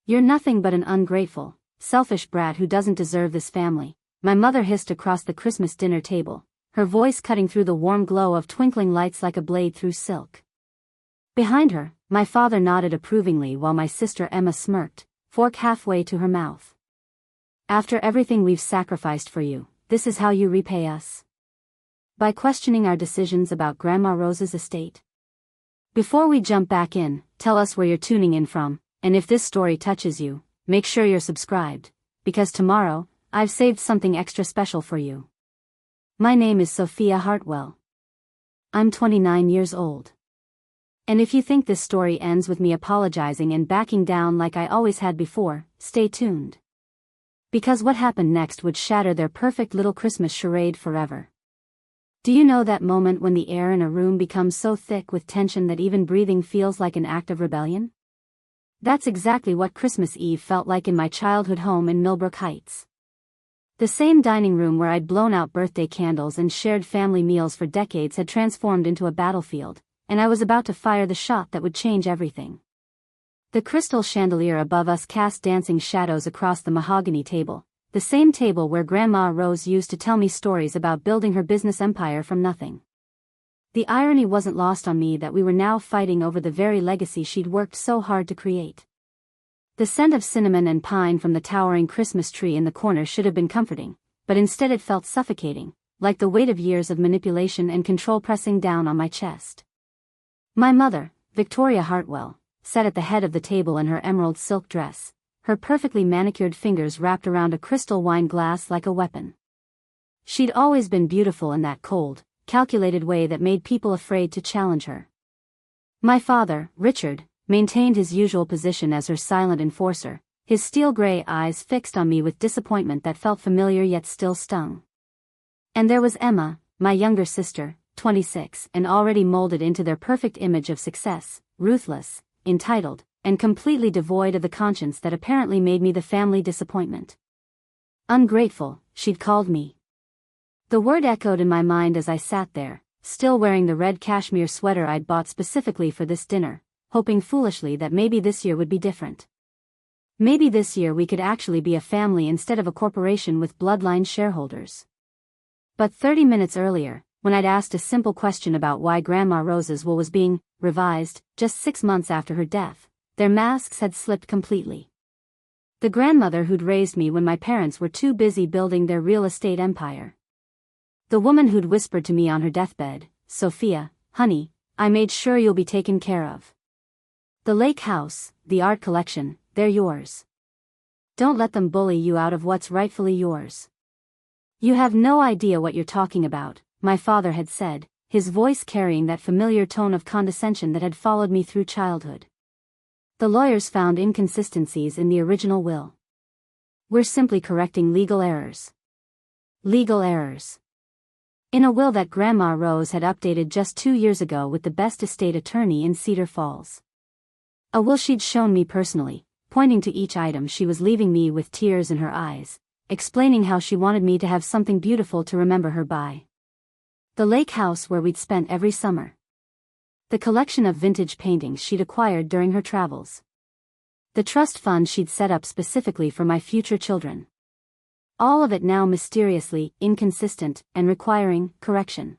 You're nothing but an ungrateful, selfish brat who doesn't deserve this family, my mother hissed across the Christmas dinner table, her voice cutting through the warm glow of twinkling lights like a blade through silk. Behind her, my father nodded approvingly while my sister Emma smirked, fork halfway to her mouth. After everything we've sacrificed for you, this is how you repay us? By questioning our decisions about Grandma Rose's estate. Before we jump back in, tell us where you're tuning in from, and if this story touches you, make sure you're subscribed, because tomorrow, I've saved something extra special for you. My name is Sophia Hartwell. I'm 29 years old. And if you think this story ends with me apologizing and backing down like I always had before, stay tuned. Because what happened next would shatter their perfect little Christmas charade forever. Do you know that moment when the air in a room becomes so thick with tension that even breathing feels like an act of rebellion? That's exactly what Christmas Eve felt like in my childhood home in Millbrook Heights. The same dining room where I'd blown out birthday candles and shared family meals for decades had transformed into a battlefield, and I was about to fire the shot that would change everything. The crystal chandelier above us cast dancing shadows across the mahogany table, the same table where Grandma Rose used to tell me stories about building her business empire from nothing. The irony wasn't lost on me that we were now fighting over the very legacy she'd worked so hard to create. The scent of cinnamon and pine from the towering Christmas tree in the corner should have been comforting, but instead it felt suffocating, like the weight of years of manipulation and control pressing down on my chest. My mother, Sophia Hartwell, sat at the head of the table in her emerald silk dress, her perfectly manicured fingers wrapped around a crystal wine glass like a weapon. She'd always been beautiful in that cold, calculated way that made people afraid to challenge her. My father, Richard, maintained his usual position as her silent enforcer, his steel-gray eyes fixed on me with disappointment that felt familiar yet still stung. And there was Emma, my younger sister, 26, and already molded into their perfect image of success, ruthless, entitled, and completely devoid of the conscience that apparently made me the family disappointment. Ungrateful, she'd called me. The word echoed in my mind as I sat there, still wearing the red cashmere sweater I'd bought specifically for this dinner, hoping foolishly that maybe this year would be different. Maybe this year we could actually be a family instead of a corporation with bloodline shareholders. But 30 minutes earlier, when I'd asked a simple question about why Grandma Rose's will was being revised, just 6 months after her death, their masks had slipped completely. The grandmother who'd raised me when my parents were too busy building their real estate empire. The woman who'd whispered to me on her deathbed, Sophia, honey, I made sure you'll be taken care of. The lake house, the art collection, they're yours. Don't let them bully you out of what's rightfully yours. You have no idea what you're talking about, my father had said, his voice carrying that familiar tone of condescension that had followed me through childhood. The lawyers found inconsistencies in the original will. We're simply correcting legal errors. Legal errors. In a will that Grandma Rose had updated just 2 years ago with the best estate attorney in Cedar Falls. A will she'd shown me personally, pointing to each item she was leaving me with tears in her eyes, explaining how she wanted me to have something beautiful to remember her by. The lake house where we'd spent every summer. The collection of vintage paintings she'd acquired during her travels. The trust fund she'd set up specifically for my future children. All of it now mysteriously inconsistent and requiring correction.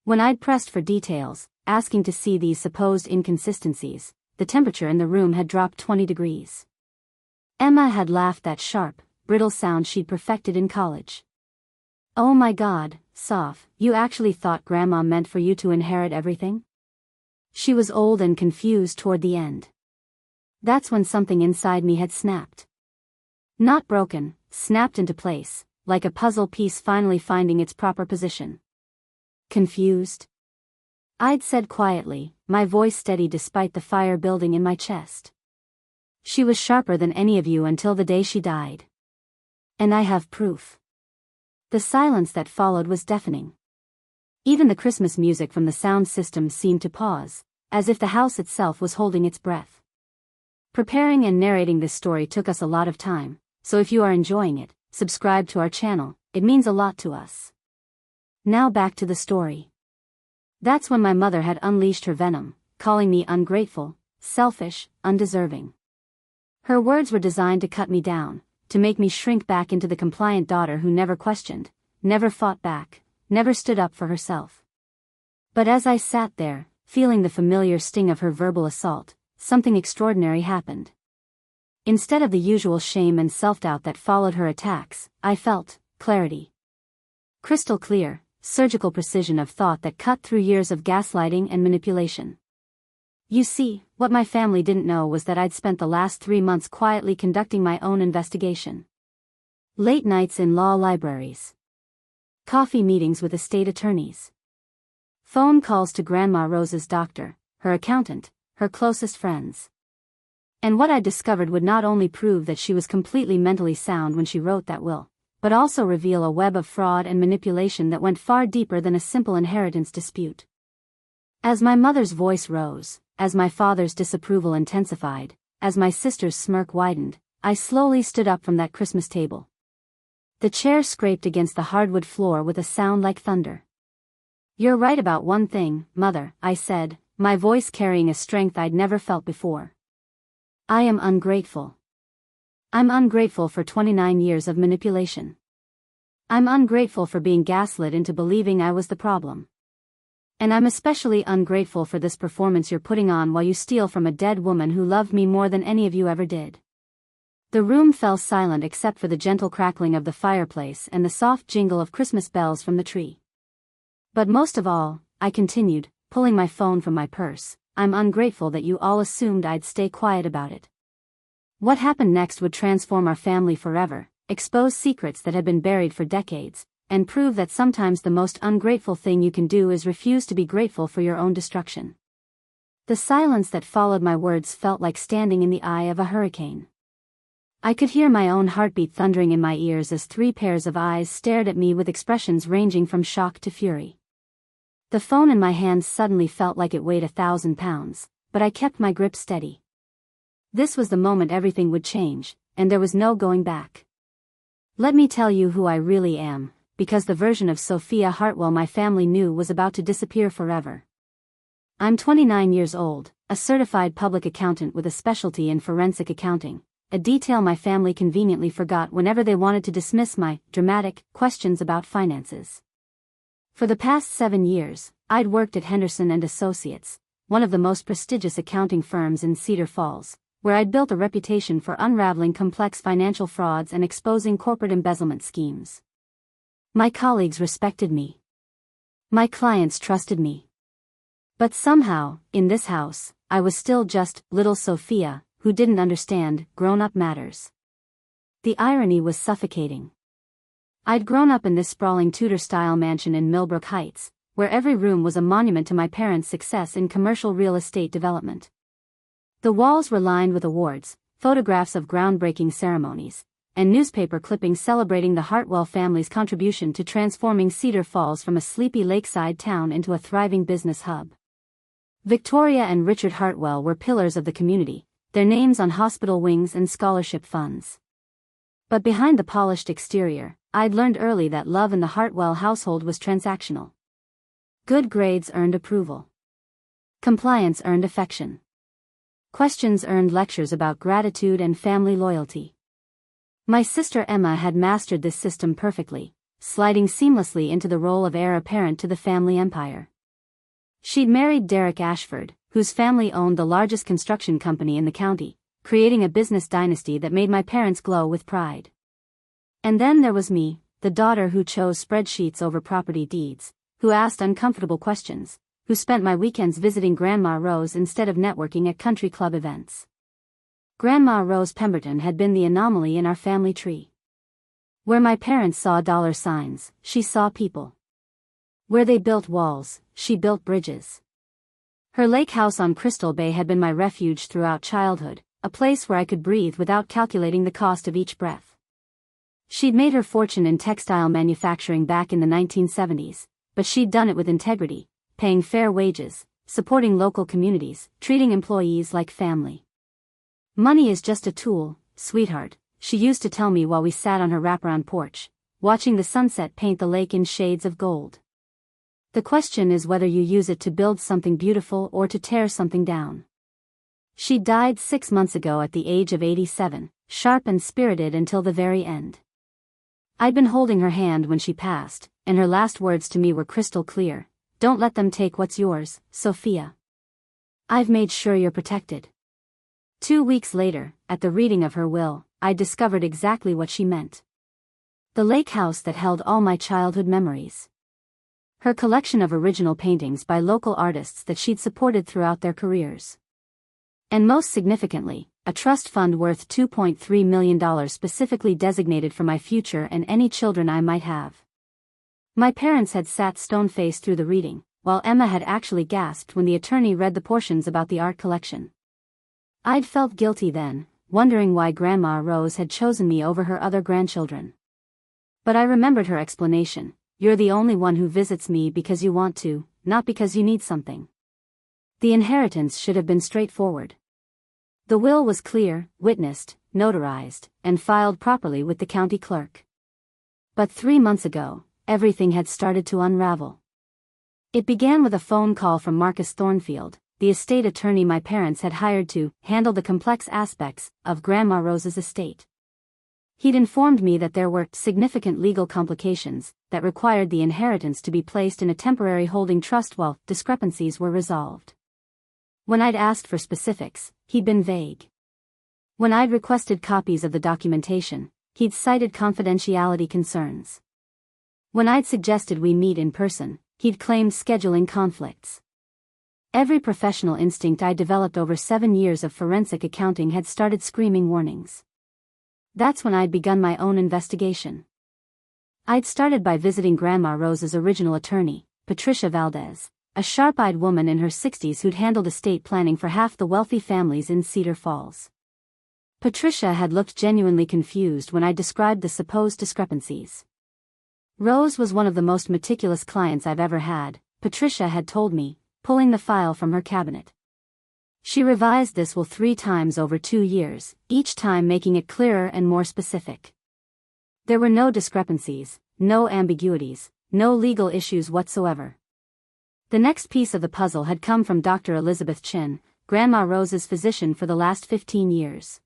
When I'd pressed for details, asking to see these supposed inconsistencies, the temperature in the room had dropped 20 degrees. Emma had laughed that sharp, brittle sound she'd perfected in college. Oh my God, Soph, you actually thought Grandma meant for you to inherit everything? She was old and confused toward the end. That's when something inside me had snapped. Not broken, snapped into place, like a puzzle piece finally finding its proper position. Confused? I'd said quietly, my voice steady despite the fire building in my chest. She was sharper than any of you until the day she died. And I have proof. The silence that followed was deafening. Even the Christmas music from the sound system seemed to pause, as if the house itself was holding its breath. Preparing and narrating this story took us a lot of time, so if you are enjoying it, subscribe to our channel, it means a lot to us. Now back to the story. That's when my mother had unleashed her venom, calling me ungrateful, selfish, undeserving. Her words were designed to cut me down, to make me shrink back into the compliant daughter who never questioned, never fought back, never stood up for herself. But as I sat there, feeling the familiar sting of her verbal assault, something extraordinary happened. Instead of the usual shame and self-doubt that followed her attacks, I felt clarity. Crystal clear, surgical precision of thought that cut through years of gaslighting and manipulation. You see, what my family didn't know was that I'd spent the last 3 months quietly conducting my own investigation. Late nights in law libraries. Coffee meetings with estate attorneys. Phone calls to Grandma Rose's doctor, her accountant, her closest friends. And what I discovered would not only prove that she was completely mentally sound when she wrote that will, but also reveal a web of fraud and manipulation that went far deeper than a simple inheritance dispute. As my mother's voice rose, as my father's disapproval intensified, as my sister's smirk widened, I slowly stood up from that Christmas table. The chair scraped against the hardwood floor with a sound like thunder. "You're right about one thing, Mother," I said, my voice carrying a strength I'd never felt before. "I am ungrateful. I'm ungrateful for 29 years of manipulation. I'm ungrateful for being gaslit into believing I was the problem. And I'm especially ungrateful for this performance you're putting on while you steal from a dead woman who loved me more than any of you ever did." The room fell silent except for the gentle crackling of the fireplace and the soft jingle of Christmas bells from the tree. "But most of all," I continued, pulling my phone from my purse, "I'm ungrateful that you all assumed I'd stay quiet about it. What happened next would transform our family forever, expose secrets that had been buried for decades, and prove that sometimes the most ungrateful thing you can do is refuse to be grateful for your own destruction." The silence that followed my words felt like standing in the eye of a hurricane. I could hear my own heartbeat thundering in my ears as 3 pairs of eyes stared at me with expressions ranging from shock to fury. The phone in my hands suddenly felt like it weighed 1,000 pounds, but I kept my grip steady. This was the moment everything would change, and there was no going back. Let me tell you who I really am, because the version of Sophia Hartwell my family knew was about to disappear forever. I'm 29 years old, a certified public accountant with a specialty in forensic accounting, a detail my family conveniently forgot whenever they wanted to dismiss my dramatic questions about finances. For the past 7 years, I'd worked at Henderson & Associates, one of the most prestigious accounting firms in Cedar Falls, where I'd built a reputation for unraveling complex financial frauds and exposing corporate embezzlement schemes. My colleagues respected me. My clients trusted me. But somehow, in this house, I was still just little Sophia, who didn't understand grown-up matters. The irony was suffocating. I'd grown up in this sprawling Tudor-style mansion in Millbrook Heights, where every room was a monument to my parents' success in commercial real estate development. The walls were lined with awards, photographs of groundbreaking ceremonies, and newspaper clippings celebrating the Hartwell family's contribution to transforming Cedar Falls from a sleepy lakeside town into a thriving business hub. Victoria and Richard Hartwell were pillars of the community, their names on hospital wings and scholarship funds. But behind the polished exterior, I'd learned early that love in the Hartwell household was transactional. Good grades earned approval. Compliance earned affection. Questions earned lectures about gratitude and family loyalty. My sister Emma had mastered this system perfectly, sliding seamlessly into the role of heir apparent to the family empire. She'd married Derek Ashford, whose family owned the largest construction company in the county, creating a business dynasty that made my parents glow with pride. And then there was me, the daughter who chose spreadsheets over property deeds, who asked uncomfortable questions, who spent my weekends visiting Grandma Rose instead of networking at country club events. Grandma Rose Pemberton had been the anomaly in our family tree. Where my parents saw dollar signs, she saw people. Where they built walls, she built bridges. Her lake house on Crystal Bay had been my refuge throughout childhood, a place where I could breathe without calculating the cost of each breath. She'd made her fortune in textile manufacturing back in the 1970s, but she'd done it with integrity, paying fair wages, supporting local communities, treating employees like family. "Money is just a tool, sweetheart," she used to tell me while we sat on her wraparound porch, watching the sunset paint the lake in shades of gold. "The question is whether you use it to build something beautiful or to tear something down." She died 6 months ago at the age of 87, sharp and spirited until the very end. I'd been holding her hand when she passed, and her last words to me were crystal clear. Don't let them take what's yours, Sophia. I've made sure you're protected. 2 weeks later, at the reading of her will, I discovered exactly what she meant. The lake house that held all my childhood memories. Her collection of original paintings by local artists that she'd supported throughout their careers. And most significantly, a trust fund worth $2.3 million specifically designated for my future and any children I might have. My parents had sat stone-faced through the reading, while Emma had actually gasped when the attorney read the portions about the art collection. I'd felt guilty then, wondering why Grandma Rose had chosen me over her other grandchildren. But I remembered her explanation. You're the only one who visits me because you want to, not because you need something. The inheritance should have been straightforward. The will was clear, witnessed, notarized, and filed properly with the county clerk. But 3 months ago, everything had started to unravel. It began with a phone call from Marcus Thornfield, the estate attorney my parents had hired to handle the complex aspects of Grandma Rose's estate. He'd informed me that there were significant legal complications that required the inheritance to be placed in a temporary holding trust while discrepancies were resolved. When I'd asked for specifics, he'd been vague. When I'd requested copies of the documentation, he'd cited confidentiality concerns. When I'd suggested we meet in person, he'd claimed scheduling conflicts. Every professional instinct I developed over 7 years of forensic accounting had started screaming warnings. That's when I'd begun my own investigation. I'd started by visiting Grandma Rose's original attorney, Patricia Valdez, a sharp-eyed woman in her 60s who'd handled estate planning for half the wealthy families in Cedar Falls. Patricia had looked genuinely confused when I described the supposed discrepancies. Rose was one of the most meticulous clients I've ever had, Patricia had told me, pulling the file from her cabinet. She revised this will 3 times over 2 years, each time making it clearer and more specific. There were no discrepancies, no ambiguities, no legal issues whatsoever. The next piece of the puzzle had come from Dr. Elizabeth Chin, Grandma Rose's physician for the last 15 years.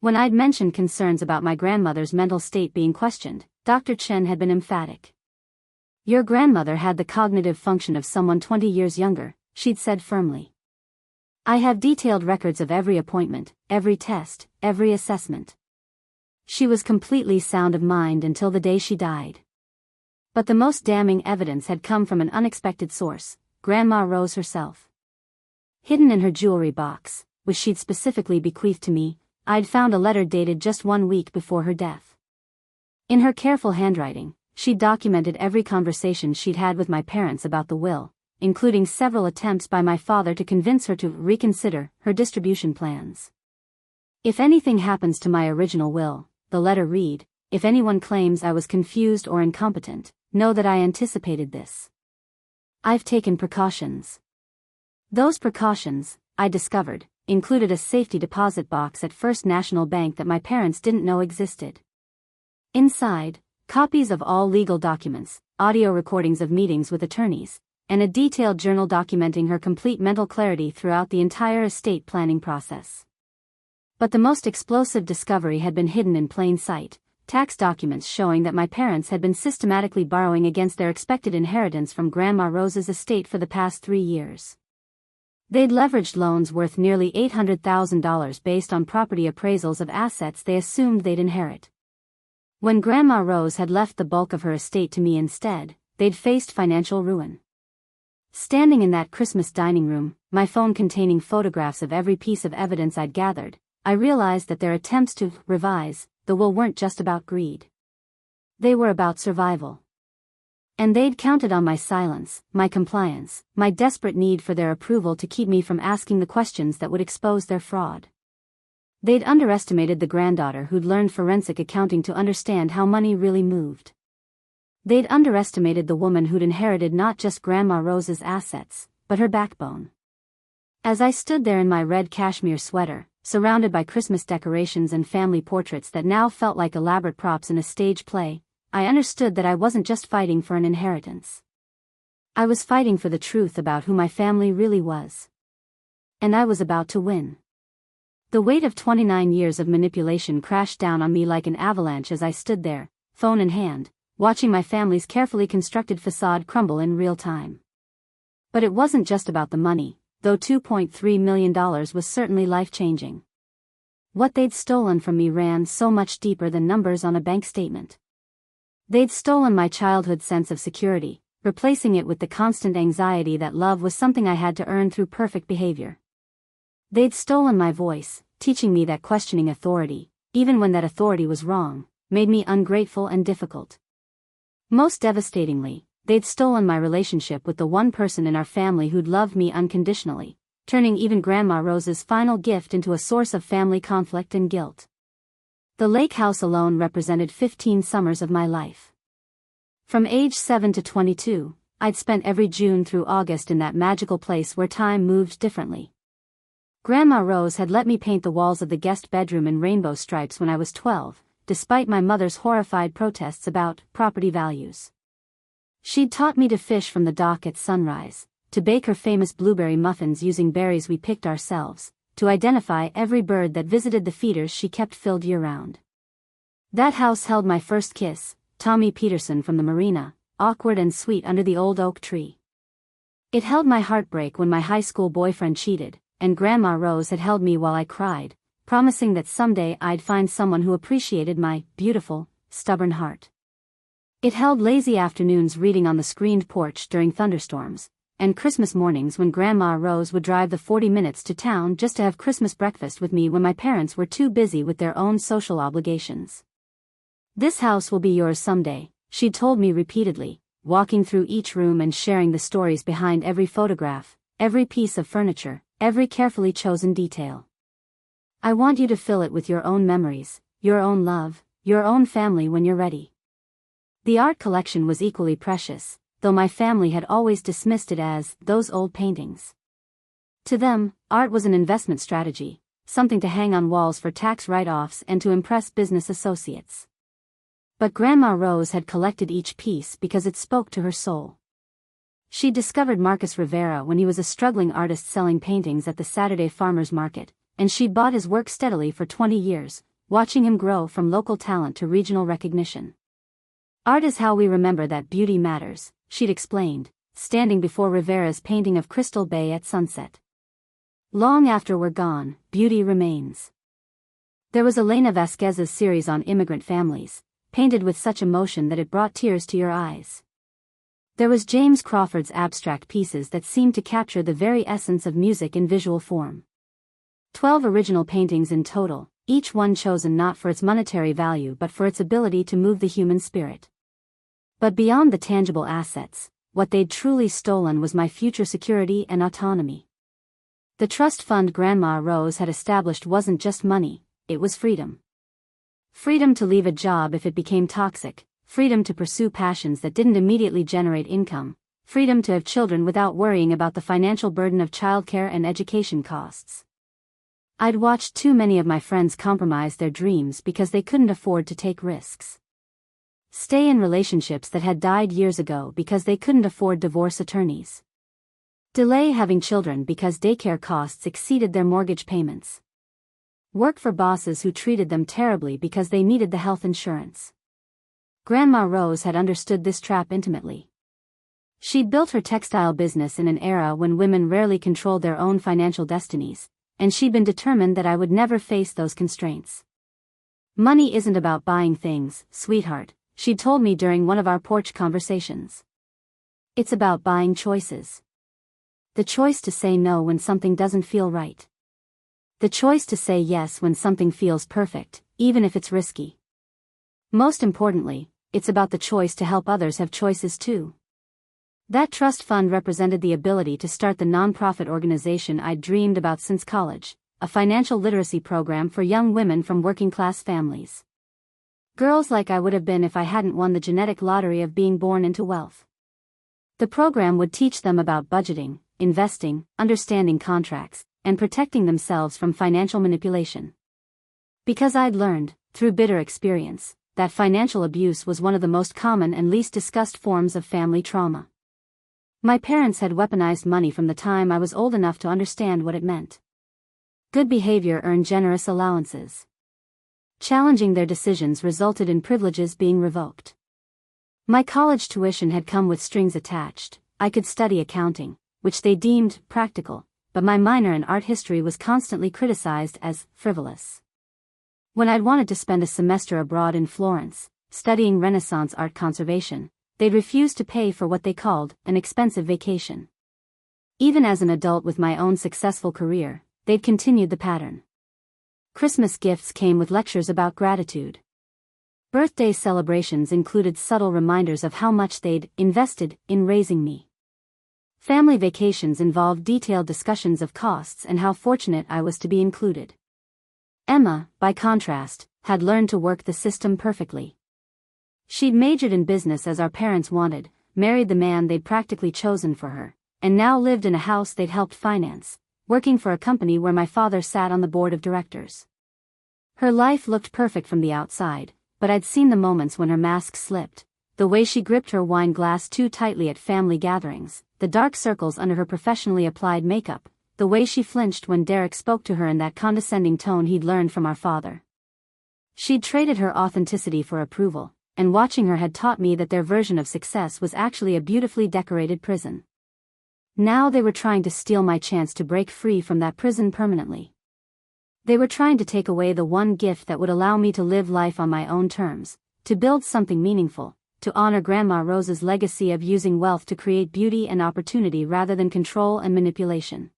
When I'd mentioned concerns about my grandmother's mental state being questioned, Dr. Chin had been emphatic. Your grandmother had the cognitive function of someone 20 years younger, she'd said firmly. I have detailed records of every appointment, every test, every assessment. She was completely sound of mind until the day she died. But the most damning evidence had come from an unexpected source, Grandma Rose herself. Hidden in her jewelry box, which she'd specifically bequeathed to me, I'd found a letter dated just 1 week before her death. In her careful handwriting, she'd documented every conversation she'd had with my parents about the will, including several attempts by my father to convince her to reconsider her distribution plans. If anything happens to my original will, the letter read, if anyone claims I was confused or incompetent, know that I anticipated this. I've taken precautions. Those precautions, I discovered, included a safety deposit box at First National Bank that my parents didn't know existed. Inside, copies of all legal documents, audio recordings of meetings with attorneys, and a detailed journal documenting her complete mental clarity throughout the entire estate planning process. But the most explosive discovery had been hidden in plain sight, tax documents showing that my parents had been systematically borrowing against their expected inheritance from Grandma Rose's estate for the past 3 years. They'd leveraged loans worth nearly $800,000 based on property appraisals of assets they assumed they'd inherit. When Grandma Rose had left the bulk of her estate to me instead, they'd faced financial ruin. Standing in that Christmas dining room, my phone containing photographs of every piece of evidence I'd gathered, I realized that their attempts to revise the will weren't just about greed. They were about survival. And they'd counted on my silence, my compliance, my desperate need for their approval to keep me from asking the questions that would expose their fraud. They'd underestimated the granddaughter who'd learned forensic accounting to understand how money really moved. They'd underestimated the woman who'd inherited not just Grandma Rose's assets, but her backbone. As I stood there in my red cashmere sweater, surrounded by Christmas decorations and family portraits that now felt like elaborate props in a stage play, I understood that I wasn't just fighting for an inheritance. I was fighting for the truth about who my family really was. And I was about to win. The weight of 29 years of manipulation crashed down on me like an avalanche as I stood there, phone in hand, watching my family's carefully constructed facade crumble in real time. But it wasn't just about the money, though $2.3 million was certainly life-changing. What they'd stolen from me ran so much deeper than numbers on a bank statement. They'd stolen my childhood sense of security, replacing it with the constant anxiety that love was something I had to earn through perfect behavior. They'd stolen my voice, teaching me that questioning authority, even when that authority was wrong, made me ungrateful and difficult. Most devastatingly, they'd stolen my relationship with the one person in our family who'd loved me unconditionally, turning even Grandma Rose's final gift into a source of family conflict and guilt. The lake house alone represented 15 summers of my life. From age 7 to 22, I'd spent every June through August in that magical place where time moved differently. Grandma Rose had let me paint the walls of the guest bedroom in rainbow stripes when I was 12, despite my mother's horrified protests about property values. She'd taught me to fish from the dock at sunrise, to bake her famous blueberry muffins using berries we picked ourselves, to identify every bird that visited the feeders she kept filled year-round. That house held my first kiss, Tommy Peterson from the marina, awkward and sweet under the old oak tree. It held my heartbreak when my high school boyfriend cheated, and Grandma Rose had held me while I cried, promising that someday I'd find someone who appreciated my beautiful, stubborn heart. It held lazy afternoons reading on the screened porch during thunderstorms, and Christmas mornings when Grandma Rose would drive the 40 minutes to town just to have Christmas breakfast with me when my parents were too busy with their own social obligations. "This house will be yours someday," she'd told me repeatedly, walking through each room and sharing the stories behind every photograph, every piece of furniture, every carefully chosen detail. "I want you to fill it with your own memories, your own love, your own family when you're ready." The art collection was equally precious, though my family had always dismissed it as those old paintings. To them, art was an investment strategy, something to hang on walls for tax write-offs and to impress business associates. But Grandma Rose had collected each piece because it spoke to her soul. She discovered Marcus Rivera when he was a struggling artist selling paintings at the Saturday farmers market, and she bought his work steadily for 20 years, watching him grow from local talent to regional recognition. "Art is how we remember that beauty matters," she'd explained, standing before Rivera's painting of Crystal Bay at sunset. "Long after we're gone, beauty remains." There was Elena Vasquez's series on immigrant families, painted with such emotion that it brought tears to your eyes. There was James Crawford's abstract pieces that seemed to capture the very essence of music in visual form. 12 original paintings in total, each one chosen not for its monetary value but for its ability to move the human spirit. But beyond the tangible assets, what they'd truly stolen was my future security and autonomy. The trust fund Grandma Rose had established wasn't just money, it was freedom. Freedom to leave a job if it became toxic, freedom to pursue passions that didn't immediately generate income, freedom to have children without worrying about the financial burden of childcare and education costs. I'd watched too many of my friends compromise their dreams because they couldn't afford to take risks. Stay in relationships that had died years ago because they couldn't afford divorce attorneys. Delay having children because daycare costs exceeded their mortgage payments. Work for bosses who treated them terribly because they needed the health insurance. Grandma Rose had understood this trap intimately. She'd built her textile business in an era when women rarely controlled their own financial destinies, and she'd been determined that I would never face those constraints. "Money isn't about buying things, sweetheart," she'd told me during one of our porch conversations. "It's about buying choices. The choice to say no when something doesn't feel right. The choice to say yes when something feels perfect, even if it's risky. Most importantly, it's about the choice to help others have choices too." That trust fund represented the ability to start the nonprofit organization I'd dreamed about since college, a financial literacy program for young women from working-class families. Girls like I would have been if I hadn't won the genetic lottery of being born into wealth. The program would teach them about budgeting, investing, understanding contracts, and protecting themselves from financial manipulation. Because I'd learned, through bitter experience, that financial abuse was one of the most common and least discussed forms of family trauma. My parents had weaponized money from the time I was old enough to understand what it meant. Good behavior earned generous allowances. Challenging their decisions resulted in privileges being revoked. My college tuition had come with strings attached. I could study accounting, which they deemed practical, but my minor in art history was constantly criticized as frivolous. When I'd wanted to spend a semester abroad in Florence, studying Renaissance art conservation, they'd refused to pay for what they called an expensive vacation. Even as an adult with my own successful career, they'd continued the pattern. Christmas gifts came with lectures about gratitude. Birthday celebrations included subtle reminders of how much they'd invested in raising me. Family vacations involved detailed discussions of costs and how fortunate I was to be included. Emma, by contrast, had learned to work the system perfectly. She'd majored in business as our parents wanted, married the man they'd practically chosen for her, and now lived in a house they'd helped finance, working for a company where my father sat on the board of directors. Her life looked perfect from the outside, but I'd seen the moments when her mask slipped, the way she gripped her wine glass too tightly at family gatherings, the dark circles under her professionally applied makeup, the way she flinched when Derek spoke to her in that condescending tone he'd learned from our father. She'd traded her authenticity for approval, and watching her had taught me that their version of success was actually a beautifully decorated prison. Now they were trying to steal my chance to break free from that prison permanently. They were trying to take away the one gift that would allow me to live life on my own terms, to build something meaningful, to honor Grandma Rose's legacy of using wealth to create beauty and opportunity rather than control and manipulation.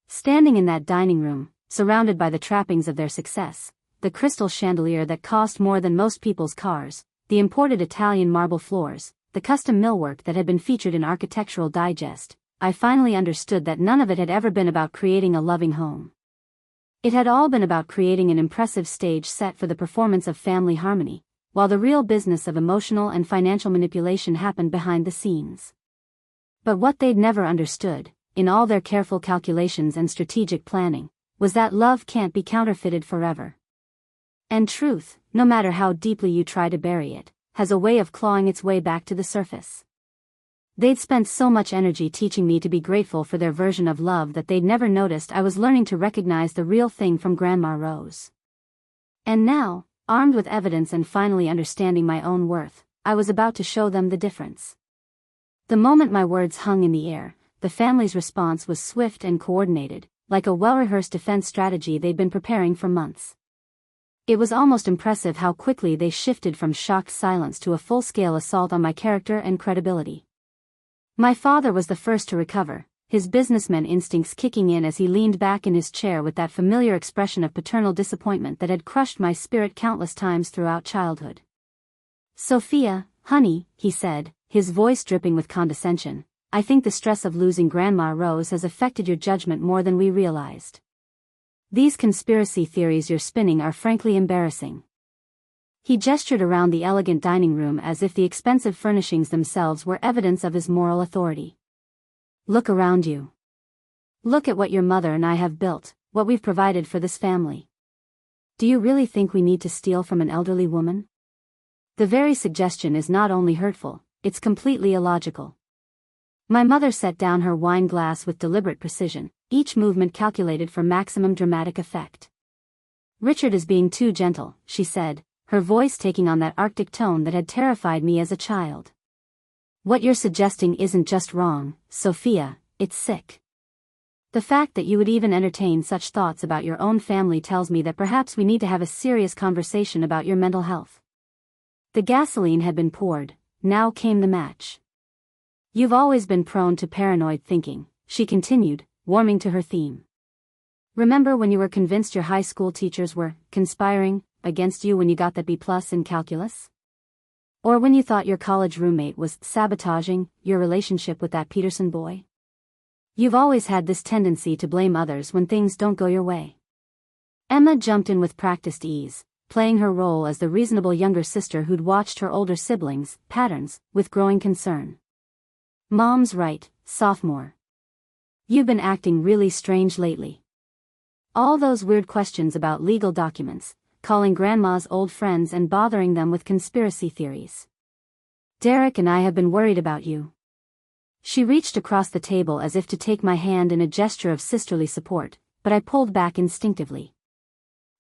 Standing in that dining room, surrounded by the trappings of their success, the crystal chandelier that cost more than most people's cars, the imported Italian marble floors, the custom millwork that had been featured in Architectural Digest, I finally understood that none of it had ever been about creating a loving home. It had all been about creating an impressive stage set for the performance of family harmony, while the real business of emotional and financial manipulation happened behind the scenes. But what they'd never understood, in all their careful calculations and strategic planning, was that love can't be counterfeited forever. And truth, no matter how deeply you try to bury it, has a way of clawing its way back to the surface. They'd spent so much energy teaching me to be grateful for their version of love that they'd never noticed I was learning to recognize the real thing from Grandma Rose. And now, armed with evidence and finally understanding my own worth, I was about to show them the difference. The moment my words hung in the air, the family's response was swift and coordinated, like a well-rehearsed defense strategy they'd been preparing for months. It was almost impressive how quickly they shifted from shocked silence to a full-scale assault on my character and credibility. My father was the first to recover, his businessman instincts kicking in as he leaned back in his chair with that familiar expression of paternal disappointment that had crushed my spirit countless times throughout childhood. "Sophia, honey," he said, his voice dripping with condescension, "I think the stress of losing Grandma Rose has affected your judgment more than we realized. These conspiracy theories you're spinning are frankly embarrassing." He gestured around the elegant dining room as if the expensive furnishings themselves were evidence of his moral authority. "Look around you. Look at what your mother and I have built, what we've provided for this family. Do you really think we need to steal from an elderly woman? The very suggestion is not only hurtful, it's completely illogical." My mother set down her wine glass with deliberate precision, each movement calculated for maximum dramatic effect. "Richard is being too gentle," she said, her voice taking on that Arctic tone that had terrified me as a child. "What you're suggesting isn't just wrong, Sophia, it's sick. The fact that you would even entertain such thoughts about your own family tells me that perhaps we need to have a serious conversation about your mental health." The gasoline had been poured, now came the match. "You've always been prone to paranoid thinking," she continued, warming to her theme. "Remember when you were convinced your high school teachers were conspiring against you when you got that B+ in calculus? Or when you thought your college roommate was sabotaging your relationship with that Peterson boy? You've always had this tendency to blame others when things don't go your way." Emma jumped in with practiced ease, playing her role as the reasonable younger sister who'd watched her older siblings' patterns with growing concern. "Mom's right, sophomore. You've been acting really strange lately. All those weird questions about legal documents, calling Grandma's old friends and bothering them with conspiracy theories. Derek and I have been worried about you." She reached across the table as if to take my hand in a gesture of sisterly support, but I pulled back instinctively.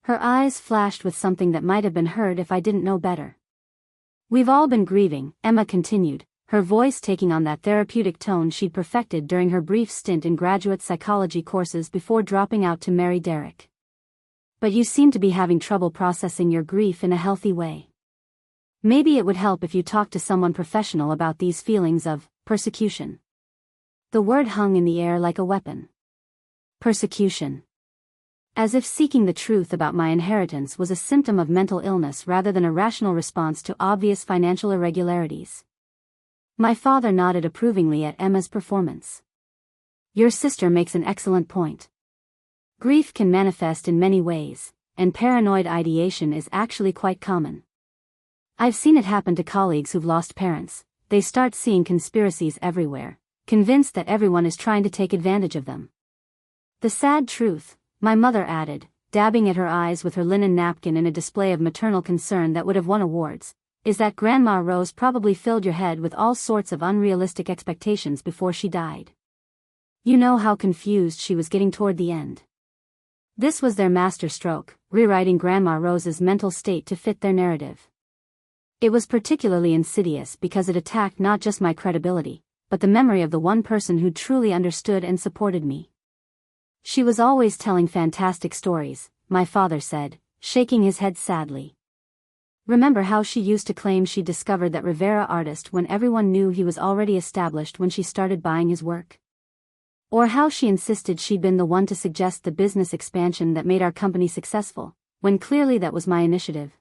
Her eyes flashed with something that might have been heard if I didn't know better. "We've all been grieving," Emma continued, her voice taking on that therapeutic tone she'd perfected during her brief stint in graduate psychology courses before dropping out to marry Derek. "But you seem to be having trouble processing your grief in a healthy way. Maybe it would help if you talked to someone professional about these feelings of persecution." The word hung in the air like a weapon. Persecution. As if seeking the truth about my inheritance was a symptom of mental illness rather than a rational response to obvious financial irregularities. My father nodded approvingly at Emma's performance. "Your sister makes an excellent point. Grief can manifest in many ways, and paranoid ideation is actually quite common. I've seen it happen to colleagues who've lost parents. They start seeing conspiracies everywhere, convinced that everyone is trying to take advantage of them. The sad truth," my mother added, dabbing at her eyes with her linen napkin in a display of maternal concern that would have won awards, "is that Grandma Rose probably filled your head with all sorts of unrealistic expectations before she died. You know how confused she was getting toward the end." This was their master stroke, rewriting Grandma Rose's mental state to fit their narrative. It was particularly insidious because it attacked not just my credibility, but the memory of the one person who truly understood and supported me. "She was always telling fantastic stories," my father said, shaking his head sadly. "Remember how she used to claim she discovered that Rivera artist when everyone knew he was already established when she started buying his work? Or how she insisted she'd been the one to suggest the business expansion that made our company successful, when clearly that was my initiative?"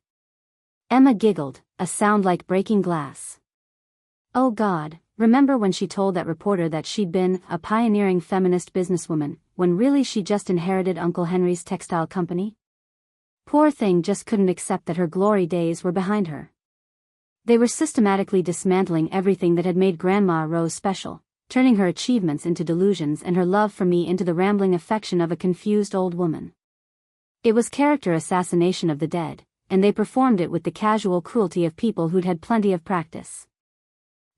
Emma giggled, a sound like breaking glass. "Oh God, remember when she told that reporter that she'd been a pioneering feminist businesswoman, when really she just inherited Uncle Henry's textile company? Poor thing just couldn't accept that her glory days were behind her. They were systematically dismantling everything that had made Grandma Rose special, turning her achievements into delusions and her love for me into the rambling affection of a confused old woman. It was character assassination of the dead, and they performed it with the casual cruelty of people who'd had plenty of practice.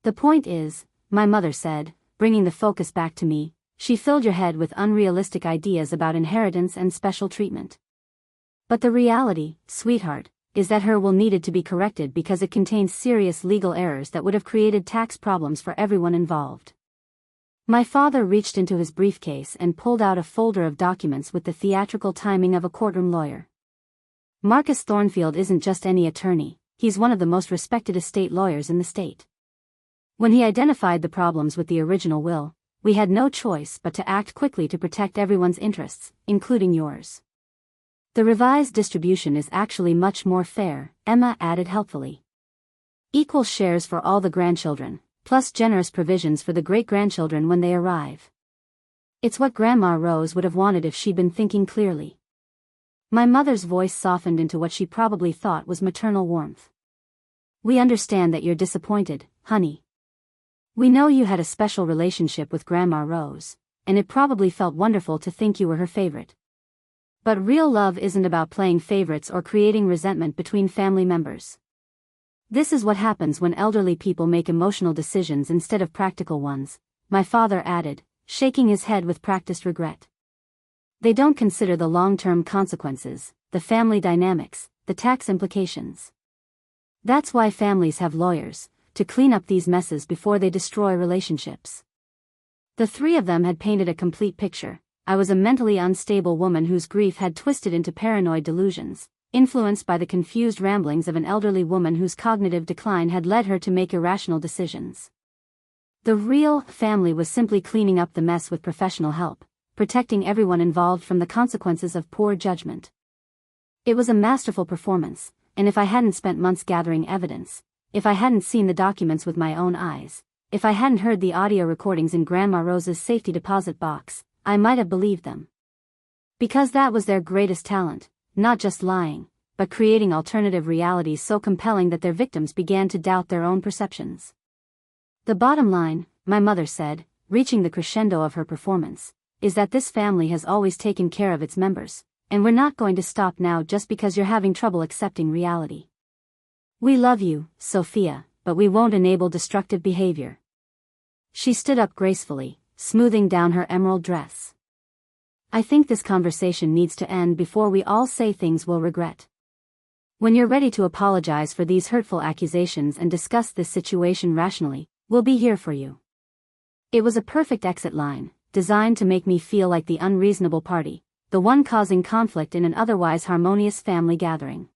The point is," my mother said, bringing the focus back to me, "she filled your head with unrealistic ideas about inheritance and special treatment. But the reality, sweetheart, is that her will needed to be corrected because it contains serious legal errors that would have created tax problems for everyone involved." My father reached into his briefcase and pulled out a folder of documents with the theatrical timing of a courtroom lawyer. "Marcus Thornfield isn't just any attorney, he's one of the most respected estate lawyers in the state. When he identified the problems with the original will, we had no choice but to act quickly to protect everyone's interests, including yours. The revised distribution is actually much more fair," Emma added helpfully. "Equal shares for all the grandchildren, plus generous provisions for the great-grandchildren when they arrive. It's what Grandma Rose would have wanted if she'd been thinking clearly." My mother's voice softened into what she probably thought was maternal warmth. "We understand that you're disappointed, honey. We know you had a special relationship with Grandma Rose, and it probably felt wonderful to think you were her favorite. But real love isn't about playing favorites or creating resentment between family members. This is what happens when elderly people make emotional decisions instead of practical ones," my father added, shaking his head with practiced regret. "They don't consider the long-term consequences, the family dynamics, the tax implications. That's why families have lawyers, to clean up these messes before they destroy relationships." The three of them had painted a complete picture. I was a mentally unstable woman whose grief had twisted into paranoid delusions, influenced by the confused ramblings of an elderly woman whose cognitive decline had led her to make irrational decisions. The real family was simply cleaning up the mess with professional help, protecting everyone involved from the consequences of poor judgment. It was a masterful performance, and if I hadn't spent months gathering evidence, if I hadn't seen the documents with my own eyes, if I hadn't heard the audio recordings in Grandma Rose's safety deposit box, I might have believed them. Because that was their greatest talent, not just lying, but creating alternative realities so compelling that their victims began to doubt their own perceptions. "The bottom line," my mother said, reaching the crescendo of her performance, "is that this family has always taken care of its members, and we're not going to stop now just because you're having trouble accepting reality. We love you, Sophia, but we won't enable destructive behavior." She stood up gracefully, smoothing down her emerald dress. I think this conversation needs to end before we all say things we'll regret. When you're ready to apologize for these hurtful accusations and discuss this situation rationally, we'll be here for you. It was a perfect exit line, designed to make me feel like the unreasonable party, the one causing conflict in an otherwise harmonious family gathering.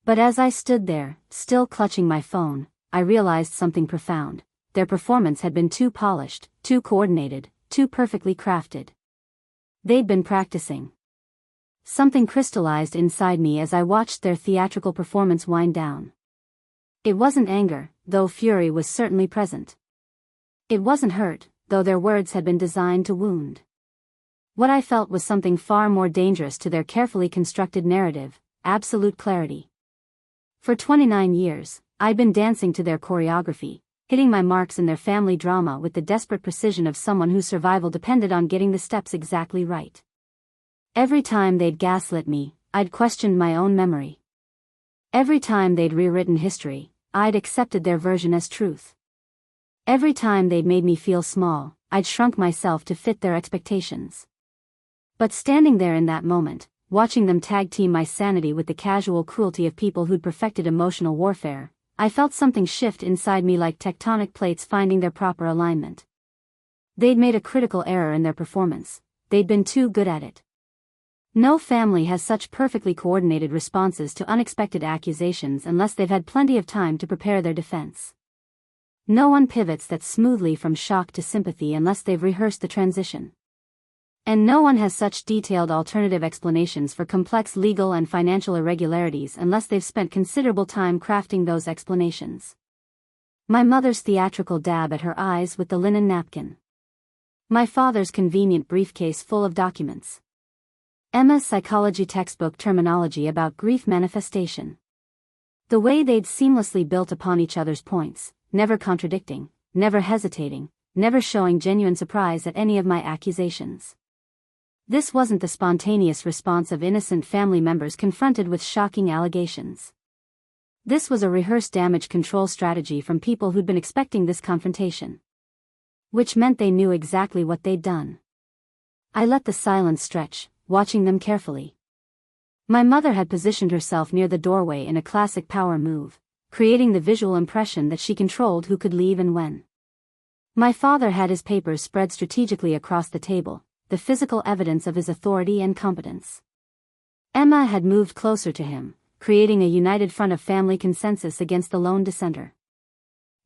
But as I stood there, still clutching my phone, I realized something profound. Their performance had been too polished, too coordinated, too perfectly crafted. They'd been practicing. Something crystallized inside me as I watched their theatrical performance wind down. It wasn't anger, though fury was certainly present. It wasn't hurt, though their words had been designed to wound. What I felt was something far more dangerous to their carefully constructed narrative: absolute clarity. For 29 years, I'd been dancing to their choreography, hitting my marks in their family drama with the desperate precision of someone whose survival depended on getting the steps exactly right. Every time they'd gaslit me, I'd questioned my own memory. Every time they'd rewritten history, I'd accepted their version as truth. Every time they'd made me feel small, I'd shrunk myself to fit their expectations. But standing there in that moment, watching them tag-team my sanity with the casual cruelty of people who'd perfected emotional warfare, I felt something shift inside me, like tectonic plates finding their proper alignment. They'd made a critical error in their performance. They'd been too good at it. No family has such perfectly coordinated responses to unexpected accusations unless they've had plenty of time to prepare their defense. No one pivots that smoothly from shock to sympathy unless they've rehearsed the transition. And no one has such detailed alternative explanations for complex legal and financial irregularities unless they've spent considerable time crafting those explanations. My mother's theatrical dab at her eyes with the linen napkin. My father's convenient briefcase full of documents. Emma's psychology textbook terminology about grief manifestation. The way they'd seamlessly built upon each other's points, never contradicting, never hesitating, never showing genuine surprise at any of my accusations. This wasn't the spontaneous response of innocent family members confronted with shocking allegations. This was a rehearsed damage control strategy from people who'd been expecting this confrontation. Which meant they knew exactly what they'd done. I let the silence stretch, watching them carefully. My mother had positioned herself near the doorway in a classic power move, creating the visual impression that she controlled who could leave and when. My father had his papers spread strategically across the table, the physical evidence of his authority and competence. Emma had moved closer to him, creating a united front of family consensus against the lone dissenter.